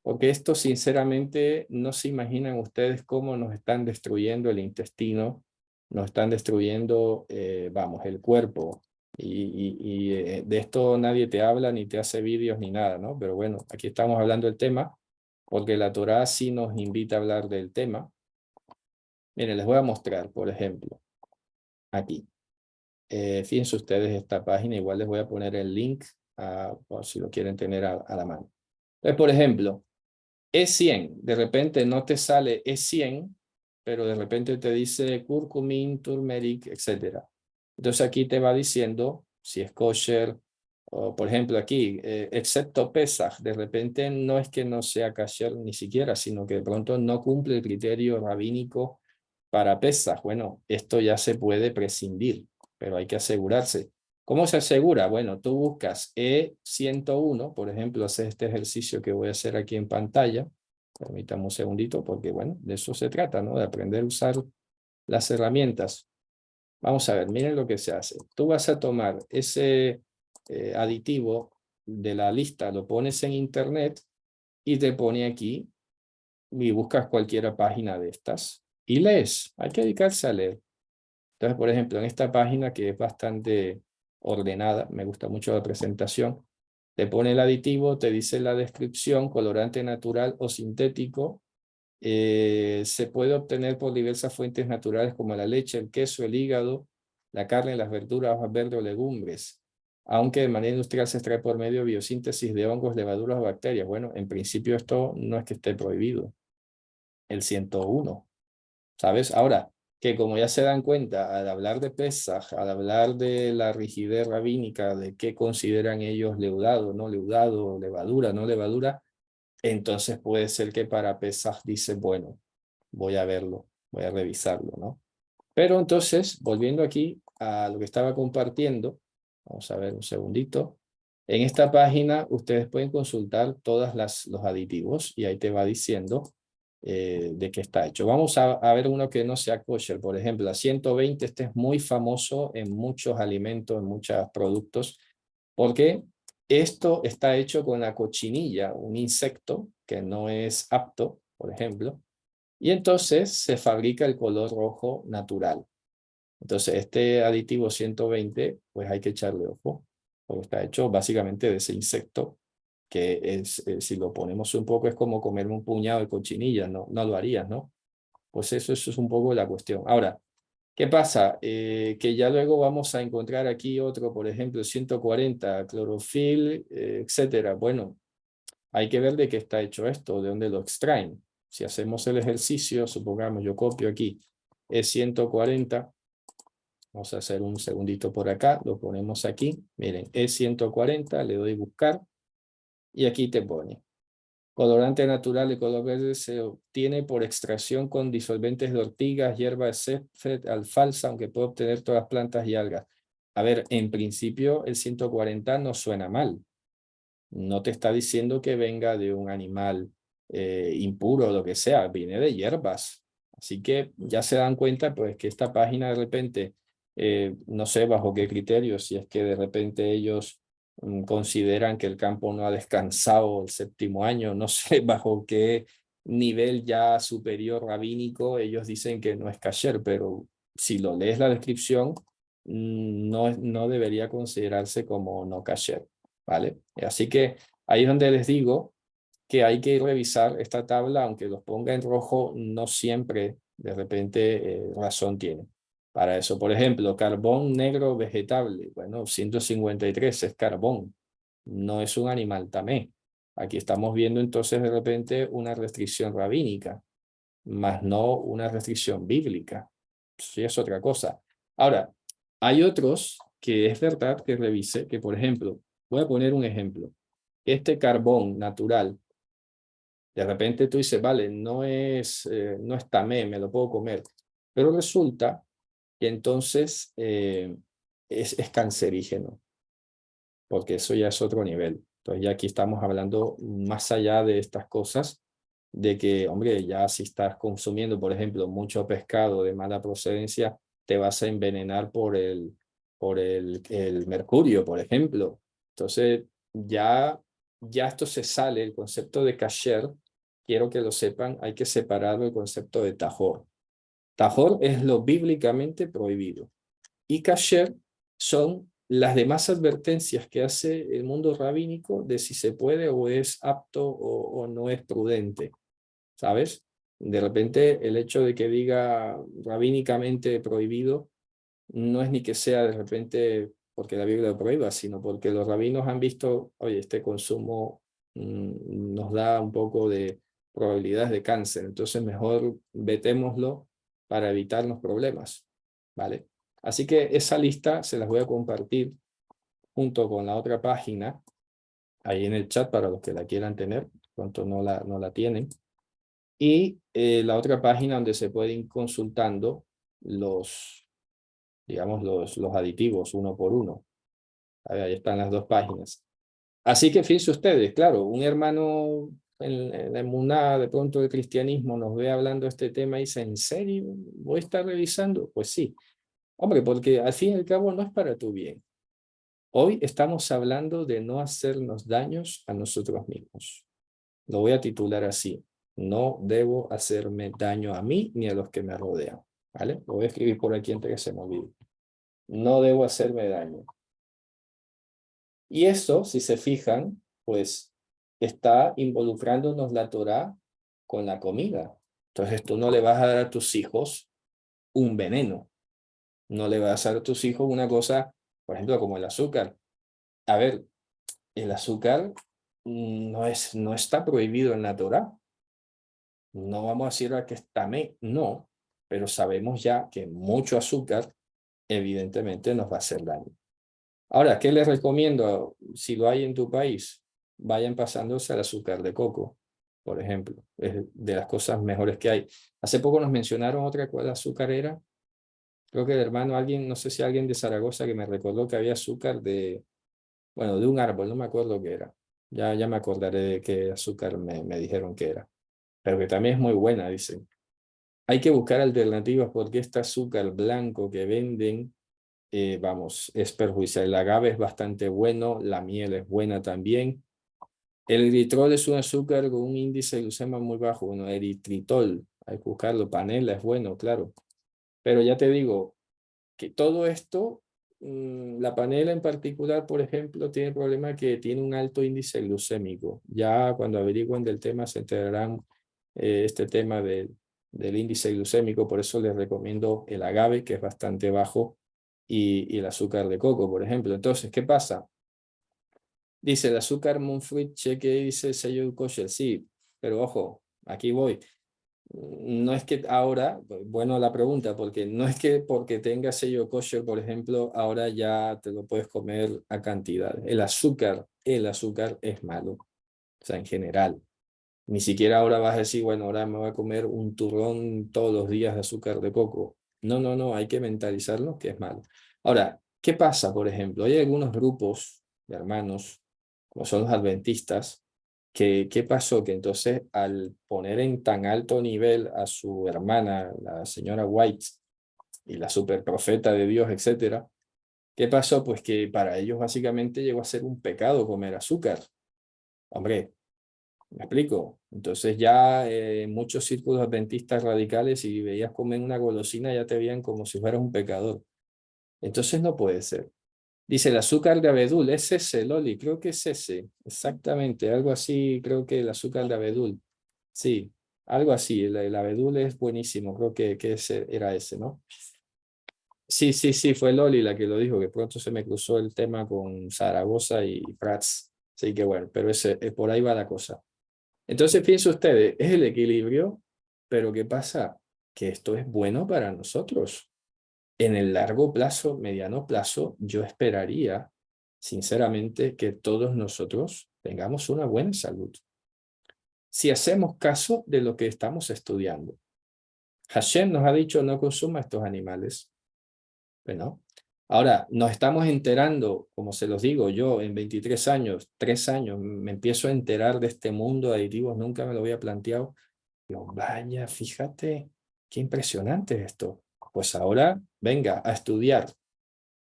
Porque esto, sinceramente, no se imaginan ustedes cómo nos están destruyendo el intestino, nos están destruyendo, vamos, el cuerpo. De esto nadie te habla, ni te hace vídeos, ni nada, ¿no? Pero bueno, aquí estamos hablando del tema, porque la Torá sí nos invita a hablar del tema. Miren, les voy a mostrar, por ejemplo, aquí. Fíjense ustedes esta página, igual les voy a poner el link, por si lo quieren tener a la mano. Entonces, por ejemplo, E100, de repente no te sale E100, pero de repente te dice curcumin, turmeric, etc. Entonces aquí te va diciendo si es kosher, o por ejemplo aquí, excepto Pesach, de repente no es que no sea kosher ni siquiera, sino que de pronto no cumple el criterio rabínico para Pesach. Bueno, esto ya se puede prescindir, pero hay que asegurarse. ¿Cómo se asegura? Bueno, tú buscas E101, por ejemplo, haces este ejercicio que voy a hacer aquí en pantalla. Permítame un segundito porque, bueno, de eso se trata, ¿no? De aprender a usar las herramientas. Vamos a ver, miren lo que se hace. Tú vas a tomar ese aditivo de la lista, lo pones en internet y te pone aquí y buscas cualquier página de estas y lees. Hay que dedicarse a leer. Entonces, por ejemplo, en esta página que es bastante ordenada, me gusta mucho la presentación, te pone el aditivo, te dice la descripción, colorante natural o sintético, se puede obtener por diversas fuentes naturales como la leche, el queso, el hígado, la carne, las verduras, hojas verdes o legumbres, aunque de manera industrial se extrae por medio de biosíntesis de hongos, levaduras o bacterias. Bueno, en principio esto no es que esté prohibido, el 101, ¿sabes? Ahora, que como ya se dan cuenta, al hablar de Pesaj, al hablar de la rigidez rabínica, de qué consideran ellos leudado, levadura, no levadura, entonces puede ser que para Pesaj dice, bueno, voy a verlo, voy a revisarlo, ¿no? Pero entonces, volviendo aquí a lo que estaba compartiendo, vamos a ver un segundito. En esta página ustedes pueden consultar todos los aditivos y ahí te va diciendo de qué está hecho. Vamos a ver uno que no sea kosher. Por ejemplo, la 120, este es muy famoso en muchos alimentos, en muchos productos, porque esto está hecho con la cochinilla, un insecto que no es apto, por ejemplo, y entonces se fabrica el color rojo natural. Entonces, este aditivo 120, pues hay que echarle ojo, porque está hecho básicamente de ese insecto, que es, si lo ponemos un poco, es como comerme un puñado de cochinillas, ¿no? No lo harías, ¿no? Pues eso es un poco la cuestión. Ahora, ¿qué pasa? Que ya luego vamos a encontrar aquí otro, por ejemplo, 140, clorofil, etcétera. Bueno, hay que ver de qué está hecho esto, de dónde lo extraen. Si hacemos el ejercicio, supongamos, yo copio aquí, es 140. Vamos a hacer un segundito por acá, lo ponemos aquí. Miren, es 140, le doy buscar y aquí te pone. Colorante natural de color verde se obtiene por extracción con disolventes de ortigas, hierba de césped, alfalfa, aunque puede obtener todas las plantas y algas. A ver, en principio el 140 no suena mal. No te está diciendo que venga de un animal impuro o lo que sea, viene de hierbas. Así que ya se dan cuenta pues que esta página de repente, no sé bajo qué criterio, si es que de repente ellos consideran que el campo no ha descansado el séptimo año, no sé bajo qué nivel ya superior rabínico ellos dicen que no es kasher, pero si lo lees la descripción, no debería considerarse como no kasher. ¿Vale? Así que ahí es donde les digo que hay que revisar esta tabla, aunque los ponga en rojo, no siempre de repente razón tiene. Para eso, por ejemplo, carbón negro vegetable, bueno, 153 es carbón, no es un animal tamé. Aquí estamos viendo entonces de repente una restricción rabínica, más no una restricción bíblica. Sí es otra cosa. Ahora, hay otros que es verdad que revise, que por ejemplo, voy a poner un ejemplo. Este carbón natural, de repente tú dices, vale, no es tamé, me lo puedo comer. Pero resulta que entonces es cancerígeno, porque eso ya es otro nivel. Entonces ya aquí estamos hablando más allá de estas cosas, de que, hombre, ya si estás consumiendo, por ejemplo, mucho pescado de mala procedencia, te vas a envenenar por el mercurio, por ejemplo. Entonces ya esto se sale, el concepto de kasher, quiero que lo sepan, hay que separarlo del concepto de tahor. Tahor es lo bíblicamente prohibido y kasher son las demás advertencias que hace el mundo rabínico de si se puede o es apto o no es prudente, ¿sabes? De repente el hecho de que diga rabínicamente prohibido no es ni que sea de repente porque la Biblia lo prohíba, sino porque los rabinos han visto, oye, este consumo nos da un poco de probabilidades de cáncer, entonces mejor vetémoslo para evitarnos problemas, ¿vale? Así que esa lista se las voy a compartir junto con la otra página ahí en el chat para los que la quieran tener, pronto no la tienen. Y la otra página donde se pueden ir consultando los, digamos, los aditivos uno por uno. Ahí están las dos páginas. Así que fíjense ustedes, claro, un hermano en la emuná, de pronto del cristianismo, nos ve hablando de este tema y dice, ¿en serio voy a estar revisando? Pues sí, hombre, porque al fin y al cabo no es para tu bien. Hoy estamos hablando de no hacernos daños a nosotros mismos. Lo voy a titular así. No debo hacerme daño a mí ni a los que me rodean. ¿Vale? Lo voy a escribir por aquí antes que se me olvide. No debo hacerme daño. Y eso, si se fijan, pues está involucrándonos la Torá con la comida. Entonces tú no le vas a dar a tus hijos un veneno. No le vas a dar a tus hijos una cosa, por ejemplo, como el azúcar. A ver, el azúcar no está prohibido en la Torá. No vamos a decir que es tamé, no. pero sabemos ya que mucho azúcar evidentemente nos va a hacer daño. Ahora, ¿qué les recomiendo? Si lo hay en tu país, vayan pasándose al azúcar de coco, por ejemplo. Es de las cosas mejores que hay. Hace poco nos mencionaron otra cuál azúcar era. Creo que el hermano, alguien, no sé si alguien de Zaragoza que me recordó que había azúcar de, bueno, de un árbol, no me acuerdo qué era. Ya me acordaré de qué azúcar me dijeron que era. Pero que también es muy buena, dicen. Hay que buscar alternativas porque este azúcar blanco que venden, vamos, es perjudicial. El agave es bastante bueno, la miel es buena también. El eritritol es un azúcar con un índice de glucemia muy bajo. Bueno, eritritol, hay que buscarlo. Panela es bueno, claro. Pero ya te digo que todo esto, la panela en particular, por ejemplo, tiene el problema que tiene un alto índice glucémico. Ya cuando averigüen del tema se enterarán este tema del índice glucémico. Por eso les recomiendo el agave, que es bastante bajo, y el azúcar de coco, por ejemplo. Entonces, ¿qué pasa? Dice el azúcar Moonfruit, cheque, dice sello kosher. Sí, pero ojo, aquí voy. No es que ahora, bueno la pregunta, porque no es que porque tenga sello kosher, por ejemplo, ahora ya te lo puedes comer a cantidad. El azúcar es malo, o sea, en general. Ni siquiera ahora vas a decir, bueno, ahora me voy a comer un turrón todos los días de azúcar de coco. No, no, no, hay que mentalizarlo que es malo. Ahora, ¿qué pasa, por ejemplo? Hay algunos grupos de hermanos, como son los adventistas, que, ¿qué pasó? Que entonces al poner en tan alto nivel a su hermana, la señora White, y la superprofeta de Dios, etcétera, ¿qué pasó? Pues que para ellos básicamente llegó a ser un pecado comer azúcar. Hombre, ¿me explico? Entonces ya muchos círculos adventistas radicales, si veías comer una golosina, ya te veían como si fueras un pecador. Entonces no puede ser. Dice el azúcar de abedul, es ese, Loli, creo que es ese, exactamente, algo así, creo que el azúcar de abedul. Sí, algo así, el abedul es buenísimo, creo que ese, era ese, ¿no? Sí, sí, sí, fue Loli la que lo dijo, que pronto se me cruzó el tema con Zaragoza y Prats. Así que bueno, pero ese, por ahí va la cosa. Entonces, piensen ustedes, es el equilibrio, pero ¿qué pasa? Que esto es bueno para nosotros. En el largo plazo, mediano plazo, yo esperaría, sinceramente, que todos nosotros tengamos una buena salud. Si hacemos caso de lo que estamos estudiando. Hashem nos ha dicho no consuma estos animales. Bueno, ahora nos estamos enterando, como se los digo, yo en 23 años, 3 años, me empiezo a enterar de este mundo de aditivos, nunca me lo había planteado. Digo, vaya, fíjate, qué impresionante esto. Pues ahora, venga, a estudiar,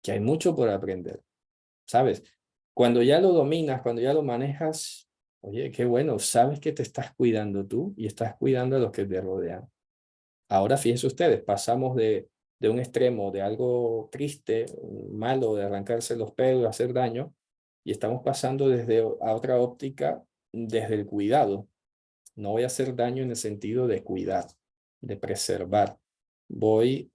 que hay mucho por aprender, ¿sabes? Cuando ya lo dominas, cuando ya lo manejas, oye, qué bueno, sabes que te estás cuidando tú y estás cuidando a los que te rodean. Ahora fíjense ustedes, pasamos de un extremo, de algo triste, malo, de arrancarse los pelos, hacer daño, y estamos pasando desde a otra óptica, desde el cuidado. No voy a hacer daño en el sentido de cuidar, de preservar. Voy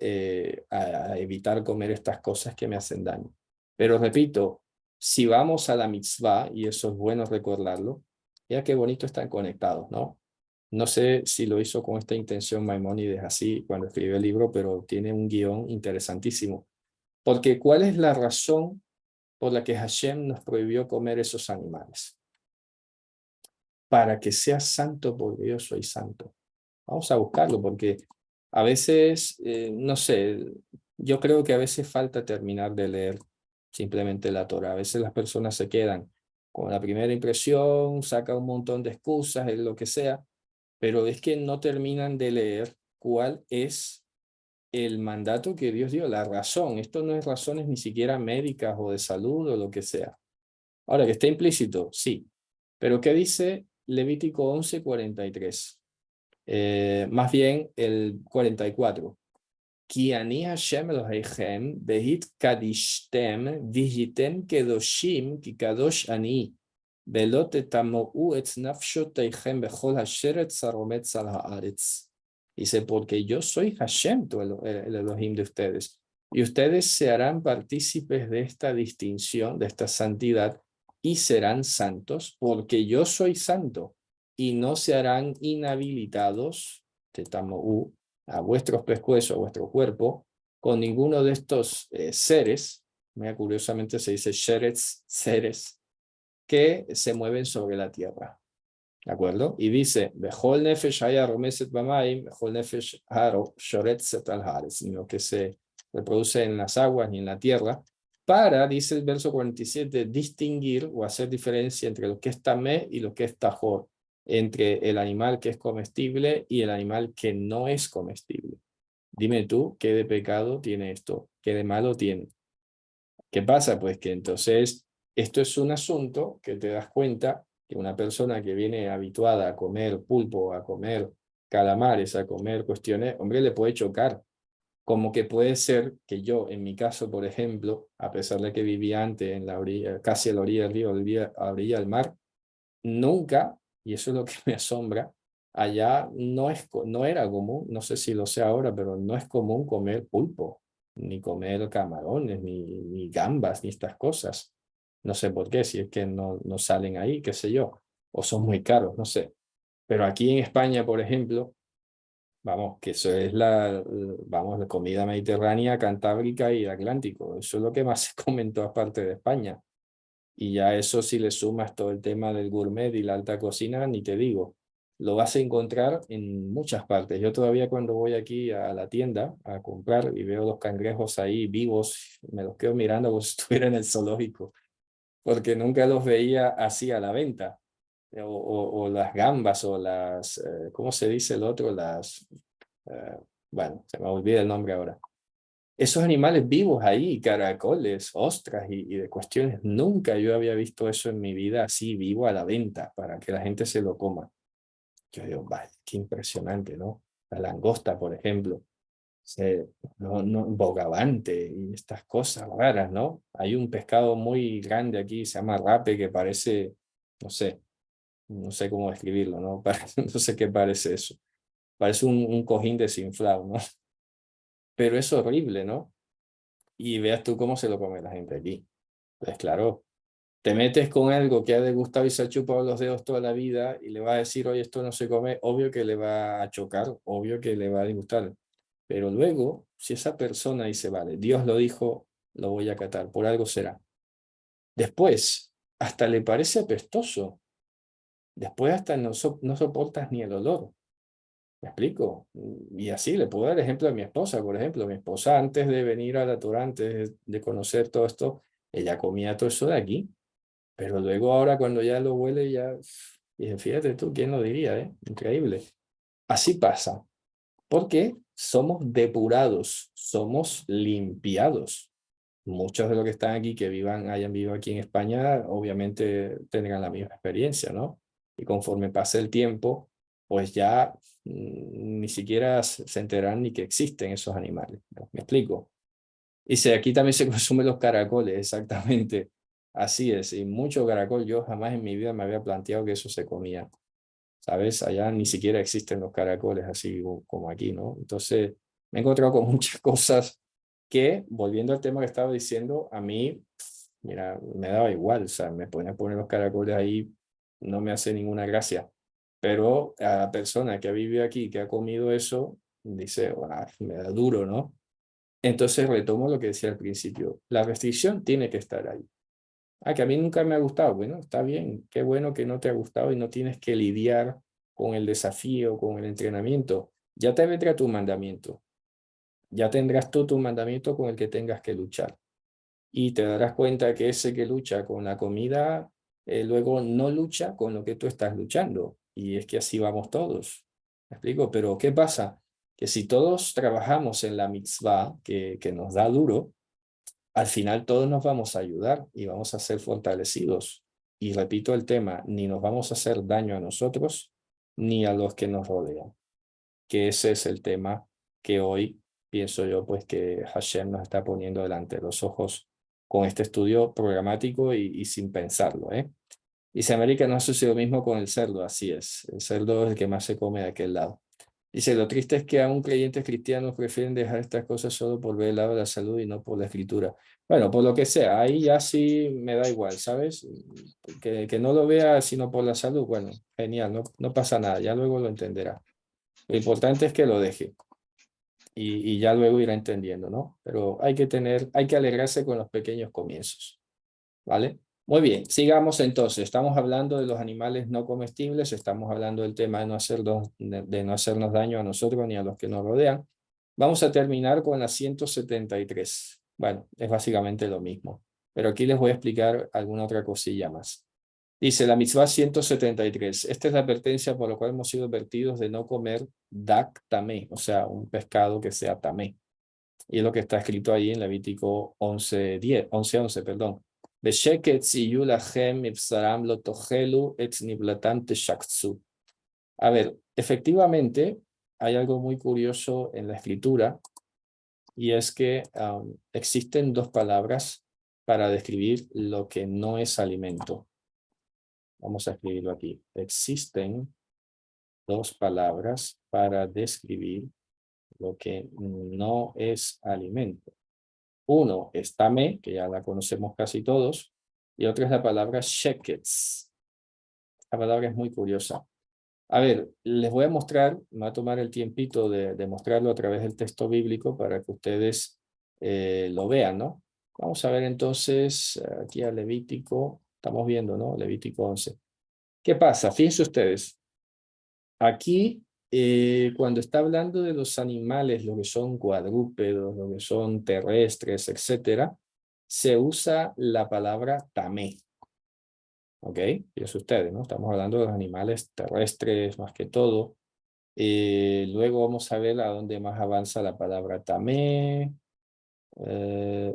a evitar comer estas cosas que me hacen daño. Pero repito, si vamos a la mitzvah, y eso es bueno recordarlo, ya qué bonito están conectados, ¿no? No sé si lo hizo con esta intención Maimónides así cuando escribió el libro, pero tiene un guión interesantísimo. Porque ¿cuál es la razón por la que Hashem nos prohibió comer esos animales? Para que seas santo porque yo soy santo. Vamos a buscarlo porque a veces, no sé, yo creo que a veces falta terminar de leer simplemente la Torah. A veces las personas se quedan con la primera impresión, sacan un montón de excusas, es lo que sea, pero es que no terminan de leer cuál es el mandato que Dios dio, la razón. Esto no es razones ni siquiera médicas o de salud o lo que sea. Ahora, que está implícito, sí. Pero ¿qué dice Levítico 11:43? Más bien el 44. Ki ani Hashem Elohechem behit kadishtem vihitem kedoshim ki kadosh ani velot tetamo'u et nafshoteichem bechol hasheret sarometz al haaretz. Dice, porque yo soy Hashem, el Elohim de ustedes, y ustedes se harán partícipes de esta distinción, de esta santidad, y serán santos, porque yo soy santo, y no se harán inhabilitados, tetamo'u, a vuestros pescuezos, a vuestro cuerpo, con ninguno de estos seres, mira, curiosamente se dice sherets, seres, que se mueven sobre la tierra. ¿De acuerdo? Y dice, Bechol nefesh haya romeset bamaim, bechol nefesh haro shoretzet al haaretz, ni lo que se reproduce en las aguas ni en la tierra, para, dice el verso 47, distinguir o hacer diferencia entre lo que es tamé y lo que es tajor, entre el animal que es comestible y el animal que no es comestible. Dime tú, ¿qué de pecado tiene esto? ¿Qué de malo tiene? ¿Qué pasa? Pues que entonces esto es un asunto que te das cuenta que una persona que viene habituada a comer pulpo, a comer calamares, a comer cuestiones, hombre, le puede chocar. Como que puede ser que yo, en mi caso, por ejemplo, a pesar de que vivía antes en la orilla, casi a la orilla del río, a la orilla del mar, nunca, y eso es lo que me asombra, allá no era común, no sé si lo sé ahora, pero no es común comer pulpo, ni comer camarones, ni gambas, ni estas cosas. No sé por qué, si es que no salen ahí, qué sé yo, o son muy caros, no sé. Pero aquí en España, por ejemplo, vamos, que eso es vamos, la comida mediterránea, cantábrica y atlántico. Eso es lo que más se come en todas partes de España. Y ya eso, si le sumas todo el tema del gourmet y la alta cocina, ni te digo, lo vas a encontrar en muchas partes. Yo todavía cuando voy aquí a la tienda a comprar y veo los cangrejos ahí vivos, me los quedo mirando como si estuviera en el zoológico, porque nunca los veía así a la venta. O las gambas o ¿cómo se dice el otro? Eh, bueno, se me olvida el nombre ahora. Esos animales vivos ahí, caracoles, ostras y de cuestiones, nunca yo había visto eso en mi vida así vivo a la venta para que la gente se lo coma. Yo digo, vaya, qué impresionante, ¿no? La langosta, por ejemplo, bogavante y estas cosas raras, ¿no? Hay un pescado muy grande aquí, se llama rape, que parece, no sé, no sé cómo describirlo, ¿no? No sé qué parece eso. Parece un cojín desinflado, ¿no? Pero es horrible, ¿no? Y veas tú cómo se lo come la gente aquí. Pues claro, te metes con algo que ha degustado y se ha chupado los dedos toda la vida y le vas a decir, oye, esto no se come, obvio que le va a chocar, obvio que le va a disgustar. Pero luego, si esa persona dice, vale, Dios lo dijo, lo voy a acatar, por algo será. Después, hasta le parece apestoso. Después hasta no soportas ni el olor. ¿Me explico? Y así le puedo dar ejemplo a mi esposa, por ejemplo. Mi esposa antes de venir a la Torah, antes de conocer todo esto, ella comía todo eso de aquí. Pero luego ahora cuando ya lo huele, ya... Dije, fíjate tú, ¿quién lo diría, eh? Increíble. Así pasa, porque somos depurados, somos limpiados. Muchos de los que están aquí, que hayan vivido aquí en España, obviamente tendrán la misma experiencia, ¿no? Y conforme pase el tiempo, pues ya ni siquiera se enterarán ni que existen esos animales, ¿no? ¿Me explico? Y si aquí también se consumen los caracoles, exactamente. Así es, y mucho caracol, yo jamás en mi vida me había planteado que eso se comía, ¿sabes? Allá ni siquiera existen los caracoles así como aquí, ¿no? Entonces, me he encontrado con muchas cosas que, volviendo al tema que estaba diciendo, a mí, mira, me daba igual, o sea, me ponía a poner los caracoles ahí, no me hace ninguna gracia. Pero a la persona que ha vivido aquí, que ha comido eso, dice, "Buah, me da duro, ¿no?" Entonces retomo lo que decía al principio, la restricción tiene que estar ahí. Ah, que a mí nunca me ha gustado. Bueno, está bien, qué bueno que no te ha gustado y no tienes que lidiar con el desafío, con el entrenamiento. Ya te vendrá tu mandamiento. Ya tendrás tú tu mandamiento con el que tengas que luchar. Y te darás cuenta que ese que lucha con la comida, luego no lucha con lo que tú estás luchando. Y es que así vamos todos. ¿Me explico? Pero ¿qué pasa? Que si todos trabajamos en la mitzvah que nos da duro, al final todos nos vamos a ayudar y vamos a ser fortalecidos. Y repito el tema, ni nos vamos a hacer daño a nosotros ni a los que nos rodean, que ese es el tema que hoy pienso yo pues que Hashem nos está poniendo delante de los ojos con este estudio programático y sin pensarlo, ¿eh? Y si América no hace lo mismo con el cerdo, así es, el cerdo es el que más se come de aquel lado. Dice, lo triste es que aún creyentes cristianos prefieren dejar estas cosas solo por ver el lado de la salud y no por la escritura. Bueno, por lo que sea, ahí ya sí me da igual, ¿sabes? Que no lo vea sino por la salud, bueno, genial, no pasa nada, ya luego lo entenderá. Lo importante es que lo deje. y ya luego irá entendiendo, ¿no? Pero hay que alegrarse con los pequeños comienzos, ¿vale? Muy bien, sigamos entonces. Estamos hablando de los animales no comestibles, estamos hablando del tema de no hacernos daño a nosotros ni a los que nos rodean. Vamos a terminar con la 173. Bueno, es básicamente lo mismo, pero aquí les voy a explicar alguna otra cosilla más. Dice la mitzvah 173. Esta es la advertencia por la cual hemos sido advertidos de no comer dak tamé, o sea, un pescado que sea tamé. Y es lo que está escrito ahí en Levítico 11:10, 11:11, perdón. A ver, efectivamente, hay algo muy curioso en la escritura, y es que existen dos palabras para describir lo que no es alimento. Vamos a escribirlo aquí. Existen dos palabras para describir lo que no es alimento. Uno es tamé, que ya la conocemos casi todos, y otra es la palabra sheketz. La palabra es muy curiosa. A ver, les voy a mostrar, me va a tomar el tiempito de mostrarlo a través del texto bíblico para que ustedes lo vean, ¿no? Vamos a ver entonces aquí a Levítico, estamos viendo, ¿no? Levítico 11. ¿Qué pasa? Fíjense ustedes, aquí cuando está hablando de los animales, lo que son cuadrúpedos, lo que son terrestres, etcétera, se usa la palabra tamé. ¿Ok? Fíjense ustedes, ¿no? Estamos hablando de los animales terrestres más que todo. Luego vamos a ver a dónde más avanza la palabra tamé.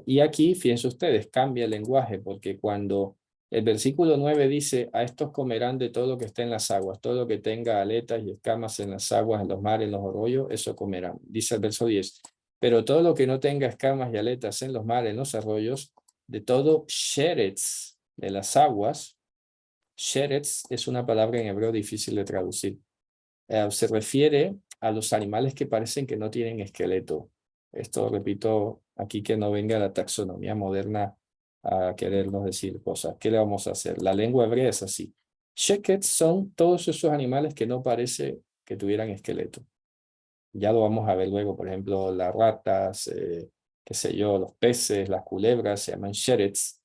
Y aquí, fíjense ustedes, cambia el lenguaje, porque cuando el versículo 9 dice, a estos comerán de todo lo que esté en las aguas, todo lo que tenga aletas y escamas en las aguas, en los mares, en los arroyos, eso comerán. Dice el verso 10, pero todo lo que no tenga escamas y aletas en los mares, en los arroyos, de todo sheretz de las aguas. Sheretz es una palabra en hebreo difícil de traducir. Se refiere a los animales que parecen que no tienen esqueleto. Esto, repito, aquí que no venga la taxonomía moderna a querernos decir cosas. ¿Qué le vamos a hacer? La lengua hebrea es así. Shekets son todos esos animales que no parece que tuvieran esqueleto. Ya lo vamos a ver luego, por ejemplo, las ratas, qué sé yo, los peces, las culebras, se llaman sherets.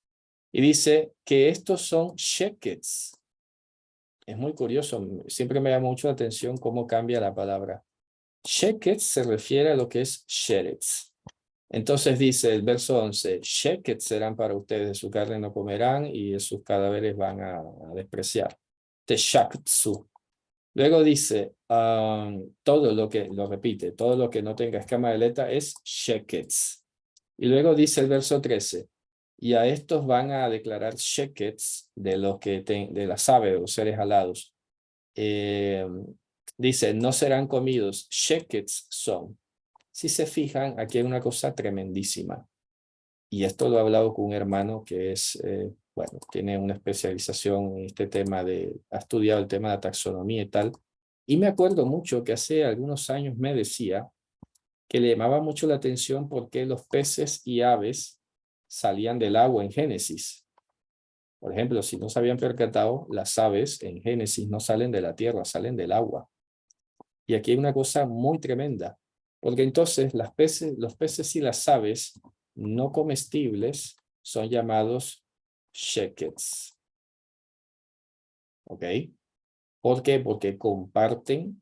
Y dice que estos son shekets. Es muy curioso, siempre me llama mucho la atención cómo cambia la palabra. Sheketz se refiere a lo que es sheretz. Entonces dice el verso 11, sheketz serán para ustedes, su carne no comerán y sus cadáveres van a despreciar. Teshaktsu. Luego dice, todo lo que, lo repite, todo lo que no tenga escama de aleta es sheketz. Y luego dice el verso 13, y a estos van a declarar sheketz de los de las aves o seres alados. Dice, no serán comidos, shekets son. Si se fijan, aquí hay una cosa tremendísima. Y esto lo he hablado con un hermano que es, bueno, tiene una especialización en este tema ha estudiado el tema de la taxonomía y tal. Y me acuerdo mucho que hace algunos años me decía que le llamaba mucho la atención porque los peces y aves salían del agua en Génesis. Por ejemplo, si no se habían percatado, las aves en Génesis no salen de la tierra, salen del agua. Y aquí hay una cosa muy tremenda, porque entonces los peces y las aves no comestibles son llamados shekets. ¿Ok? ¿Por qué? Porque comparten,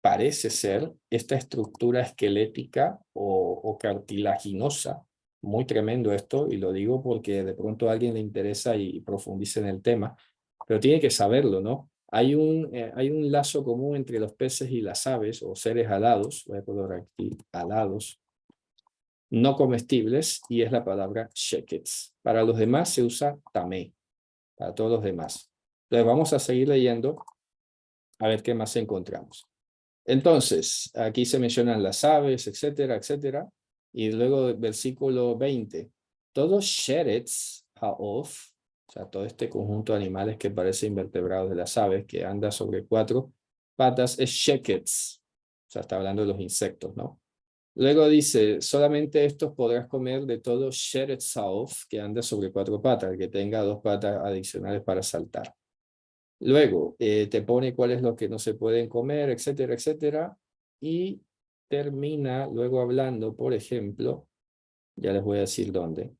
parece ser, esta estructura esquelética o cartilaginosa. Muy tremendo esto, y lo digo porque de pronto a alguien le interesa y profundice en el tema, pero tiene que saberlo, ¿no? Hay un lazo común entre los peces y las aves, o seres alados, voy a colocar aquí, alados, no comestibles, y es la palabra shekets. Para los demás se usa tamé, para todos los demás. Entonces vamos a seguir leyendo a ver qué más encontramos. Entonces, aquí se mencionan las aves, etcétera, etcétera. Y luego, versículo 20. Todos sheretz ha'of, o sea, todo este conjunto de animales que parecen invertebrados de las aves, que anda sobre 4 patas, es sheketz. O sea, está hablando de los insectos, ¿no? Luego dice, solamente estos podrás comer de todo sheretz ha'of, que anda sobre 4 patas, que tenga 2 patas adicionales para saltar. Luego te pone cuáles los que no se pueden comer, etcétera, etcétera. Y termina luego hablando, por ejemplo, ya les voy a decir dónde.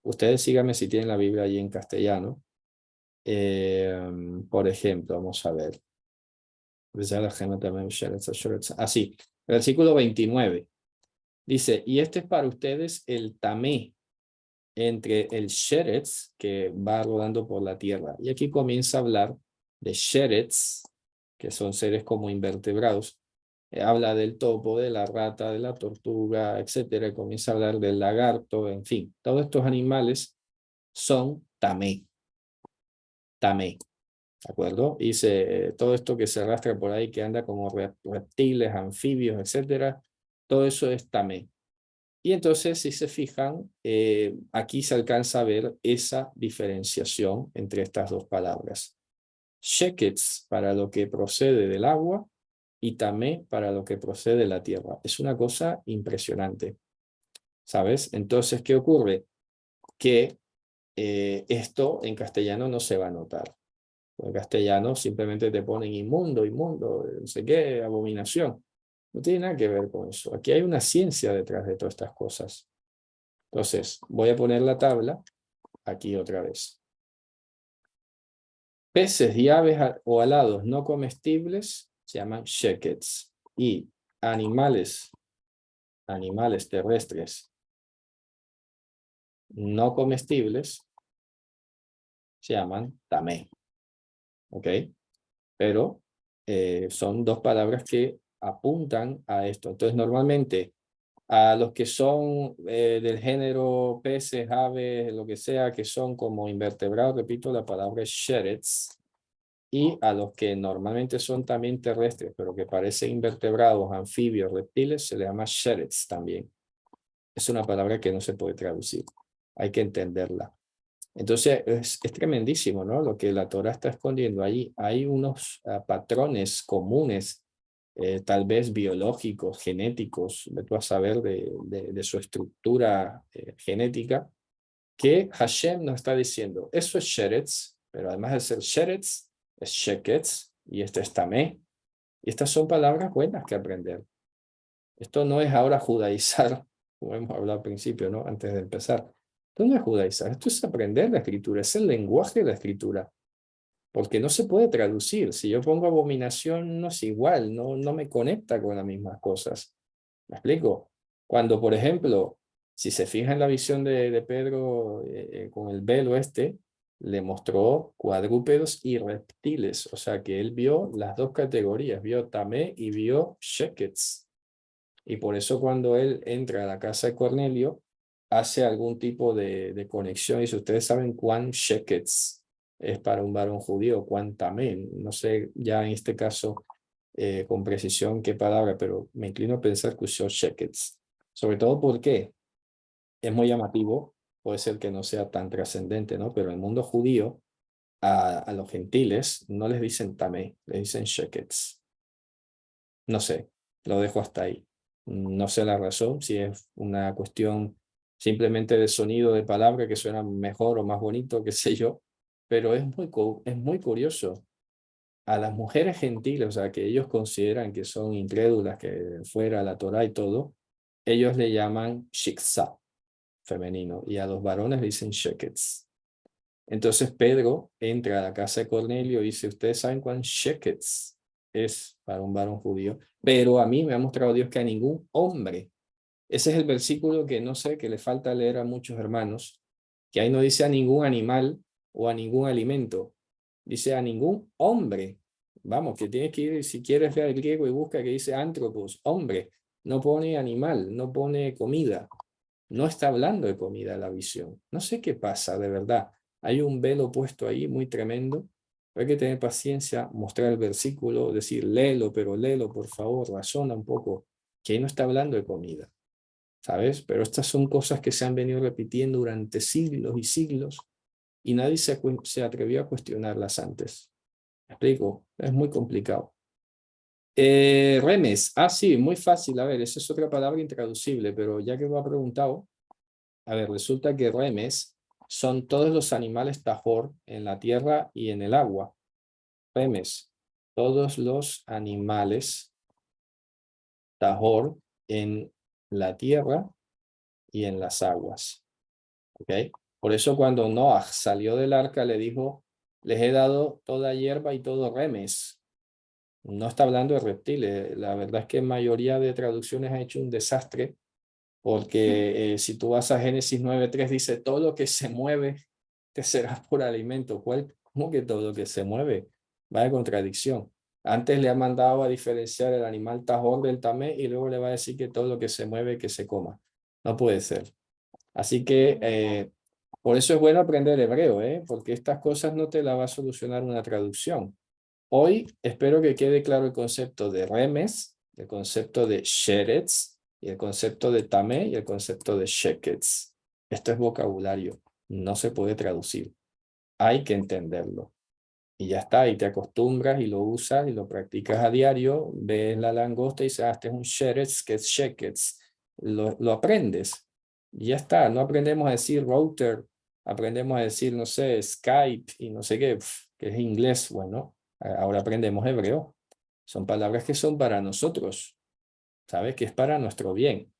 Ustedes síganme si tienen la Biblia ahí en castellano. Por ejemplo, vamos a ver. Así, versículo 29. Dice, y este es para ustedes el tamé entre el sheretz que va rodando por la tierra. Y aquí comienza a hablar de sheretz, que son seres como invertebrados. Habla del topo, de la rata, de la tortuga, etcétera. Comienza a hablar del lagarto, en fin. Todos estos animales son tamé. Tamé. ¿De acuerdo? Dice, todo esto que se arrastra por ahí, que anda como reptiles, anfibios, etcétera, todo eso es tamé. Y entonces, si se fijan, aquí se alcanza a ver esa diferenciación entre estas dos palabras. Sheketz para lo que procede del agua y tamé para lo que procede de la tierra. Es una cosa impresionante, ¿sabes? Entonces, ¿qué ocurre? Que esto en castellano no se va a notar. En castellano simplemente te ponen inmundo, inmundo, no sé qué, abominación. No tiene nada que ver con eso. Aquí hay una ciencia detrás de todas estas cosas. Entonces, voy a poner la tabla aquí otra vez. Peces y aves o alados no comestibles se llaman shekets. Y animales terrestres no comestibles se llaman tamé. ¿Ok? Pero son dos palabras que apuntan a esto. Entonces, normalmente a los que son del género peces, aves, lo que sea, que son como invertebrados, repito, la palabra es sherets, y a los que normalmente son también terrestres, pero que parecen invertebrados, anfibios, reptiles, se les llama sherets también. Es una palabra que no se puede traducir, hay que entenderla. Entonces es tremendísimo, ¿no? Lo que la Torah está escondiendo allí. Hay unos patrones comunes, tal vez biológicos, genéticos, de tú a saber de su estructura genética, que Hashem nos está diciendo, eso es sheretz, pero además de ser sheretz, es sheketz, y este es tamé. Y estas son palabras buenas que aprender. Esto no es ahora judaizar, como hemos hablado al principio, ¿no? Antes de empezar. Esto no es judaizar, esto es aprender la escritura, es el lenguaje de la escritura. Porque no se puede traducir. Si yo pongo abominación, no es igual, no me conecta con las mismas cosas. ¿Me explico? Cuando, por ejemplo, si se fija en la visión de Pedro con el velo este, le mostró cuadrúpedos y reptiles. O sea que él vio las dos categorías, vio tamé y vio shekets. Y por eso cuando él entra a la casa de Cornelio, hace algún tipo de conexión. Y si ustedes saben cuán shekets es para un varón judío, cuán tamén, no sé ya en este caso con precisión qué palabra, pero me inclino a pensar que usó shekets. Sobre todo porque es muy llamativo, puede ser que no sea tan trascendente, ¿no? Pero en el mundo judío, a los gentiles no les dicen tamé, les dicen shekets. No sé, lo dejo hasta ahí. No sé la razón, si es una cuestión simplemente de sonido de palabra que suena mejor o más bonito, qué sé yo, pero es muy curioso. A las mujeres gentiles, o sea, que ellos consideran que son incrédulas, que fuera la Torah y todo, ellos le llaman shiksa, femenino, y a los varones dicen shekets. Entonces Pedro entra a la casa de Cornelio y dice, ustedes saben cuán shekets es para un varón judío, pero a mí me ha mostrado Dios que a ningún hombre. Ese es el versículo que no sé, que le falta leer a muchos hermanos, que ahí no dice a ningún animal o a ningún alimento, dice a ningún hombre. Vamos, que tienes que ir, si quieres leer el griego y busca que dice antropos, hombre, no pone animal, no pone comida, no está hablando de comida la visión. No sé qué pasa, de verdad. Hay un velo puesto ahí muy tremendo. Hay que tener paciencia, mostrar el versículo, decir, léelo, por favor, razona un poco, que ahí no está hablando de comida, ¿sabes? Pero estas son cosas que se han venido repitiendo durante siglos y siglos y nadie se atrevió a cuestionarlas antes. ¿Me explico? Es muy complicado. Remes, sí, muy fácil. A ver, esa es otra palabra intraducible, pero ya que lo ha preguntado, a ver, resulta que remes son todos los animales tajor en la tierra y en el agua. Remes, todos los animales tahor en la tierra y en las aguas. ¿Okay? Por eso cuando Noah salió del arca le dijo, les he dado toda hierba y todo remes. No está hablando de reptiles. La verdad es que en mayoría de traducciones ha hecho un desastre, porque si tú vas a Génesis 9:3 dice, todo lo que se mueve te será por alimento. ¿Cómo que todo lo que se mueve? Vaya contradicción. Antes le ha mandado a diferenciar el animal tajor del tamé y luego le va a decir que todo lo que se mueve que se coma. No puede ser. Así que por eso es bueno aprender hebreo, porque estas cosas no te las va a solucionar una traducción. Hoy espero que quede claro el concepto de remes, el concepto de sheretz, y el concepto de tamé y el concepto de sheketz. Esto es vocabulario, no se puede traducir. Hay que entenderlo. Y ya está, y te acostumbras y lo usas y lo practicas a diario. Ves la langosta y dices, este es un sheretz, que es sheketz. Lo aprendes. Y ya está, no aprendemos a decir router, aprendemos a decir, no sé, Skype y no sé qué, que es inglés. Bueno, ahora aprendemos hebreo. Son palabras que son para nosotros, ¿sabes? Que es para nuestro bien.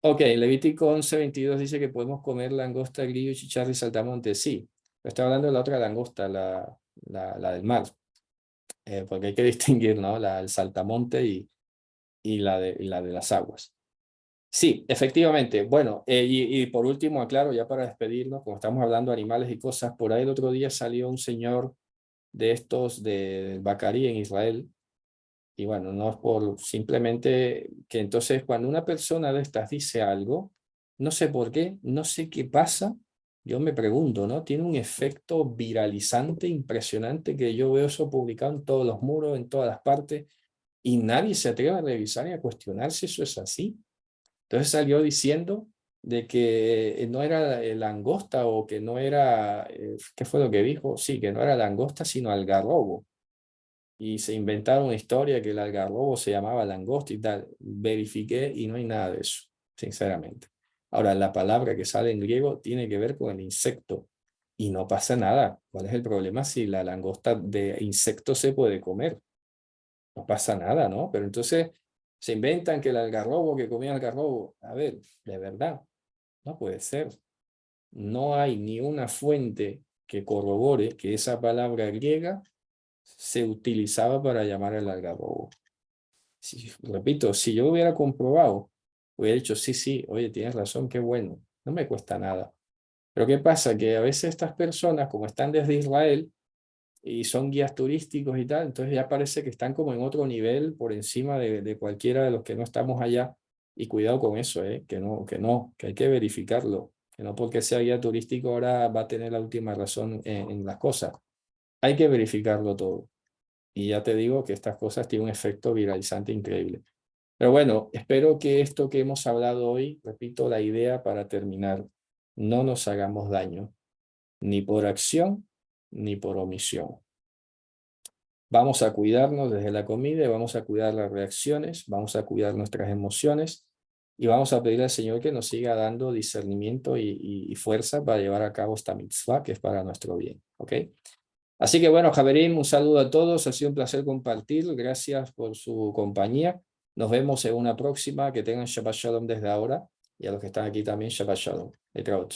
Ok, Levítico 11:22 dice que podemos comer langosta, grillo, chicharra y saltamonte. Sí, estoy hablando de la otra langosta, la del mar, porque hay que distinguir, ¿no? El saltamonte y la de las aguas. Sí, efectivamente. Bueno, y por último, aclaro, ya para despedirnos, como estamos hablando de animales y cosas, por ahí el otro día salió un señor de estos de Bacarí en Israel. Y bueno, no es por simplemente que entonces cuando una persona de estas dice algo, no sé por qué, no sé qué pasa, yo me pregunto, ¿no? Tiene un efecto viralizante impresionante que yo veo eso publicado en todos los muros, en todas las partes, y nadie se atreve a revisar y a cuestionar si eso es así. Entonces salió diciendo de que no era langosta o que no era, ¿qué fue lo que dijo? Sí, que no era langosta, sino algarrobo. Y se inventaron una historia que el algarrobo se llamaba langosta y tal. Verifiqué y no hay nada de eso, sinceramente. Ahora, la palabra que sale en griego tiene que ver con el insecto y no pasa nada. ¿Cuál es el problema si la langosta de insecto se puede comer? No pasa nada, ¿no? Pero entonces se inventan que el algarrobo, que comía algarrobo. A ver, de verdad, no puede ser. No hay ni una fuente que corrobore que esa palabra griega se utilizaba para llamar al algarrobo. Repito, si yo hubiera comprobado, hubiera dicho, sí, sí, oye, tienes razón, qué bueno, no me cuesta nada. Pero ¿qué pasa? Que a veces estas personas, como están desde Israel y son guías turísticos y tal, entonces ya parece que están como en otro nivel por encima de cualquiera de los que no estamos allá. Y cuidado con eso, que hay que verificarlo, que no porque sea guía turístico ahora va a tener la última razón en las cosas. Hay que verificarlo todo. Y ya te digo que estas cosas tienen un efecto viralizante increíble. Pero bueno, espero que esto que hemos hablado hoy, repito la idea para terminar, no nos hagamos daño, ni por acción, ni por omisión. Vamos a cuidarnos desde la comida y vamos a cuidar las reacciones, vamos a cuidar nuestras emociones y vamos a pedir al Señor que nos siga dando discernimiento y fuerza para llevar a cabo esta mitzvah que es para nuestro bien. ¿Ok? Así que bueno, Javerín, un saludo a todos. Ha sido un placer compartir. Gracias por su compañía. Nos vemos en una próxima. Que tengan Shabbat Shalom desde ahora. Y a los que están aquí también, Shabbat Shalom. Letraot.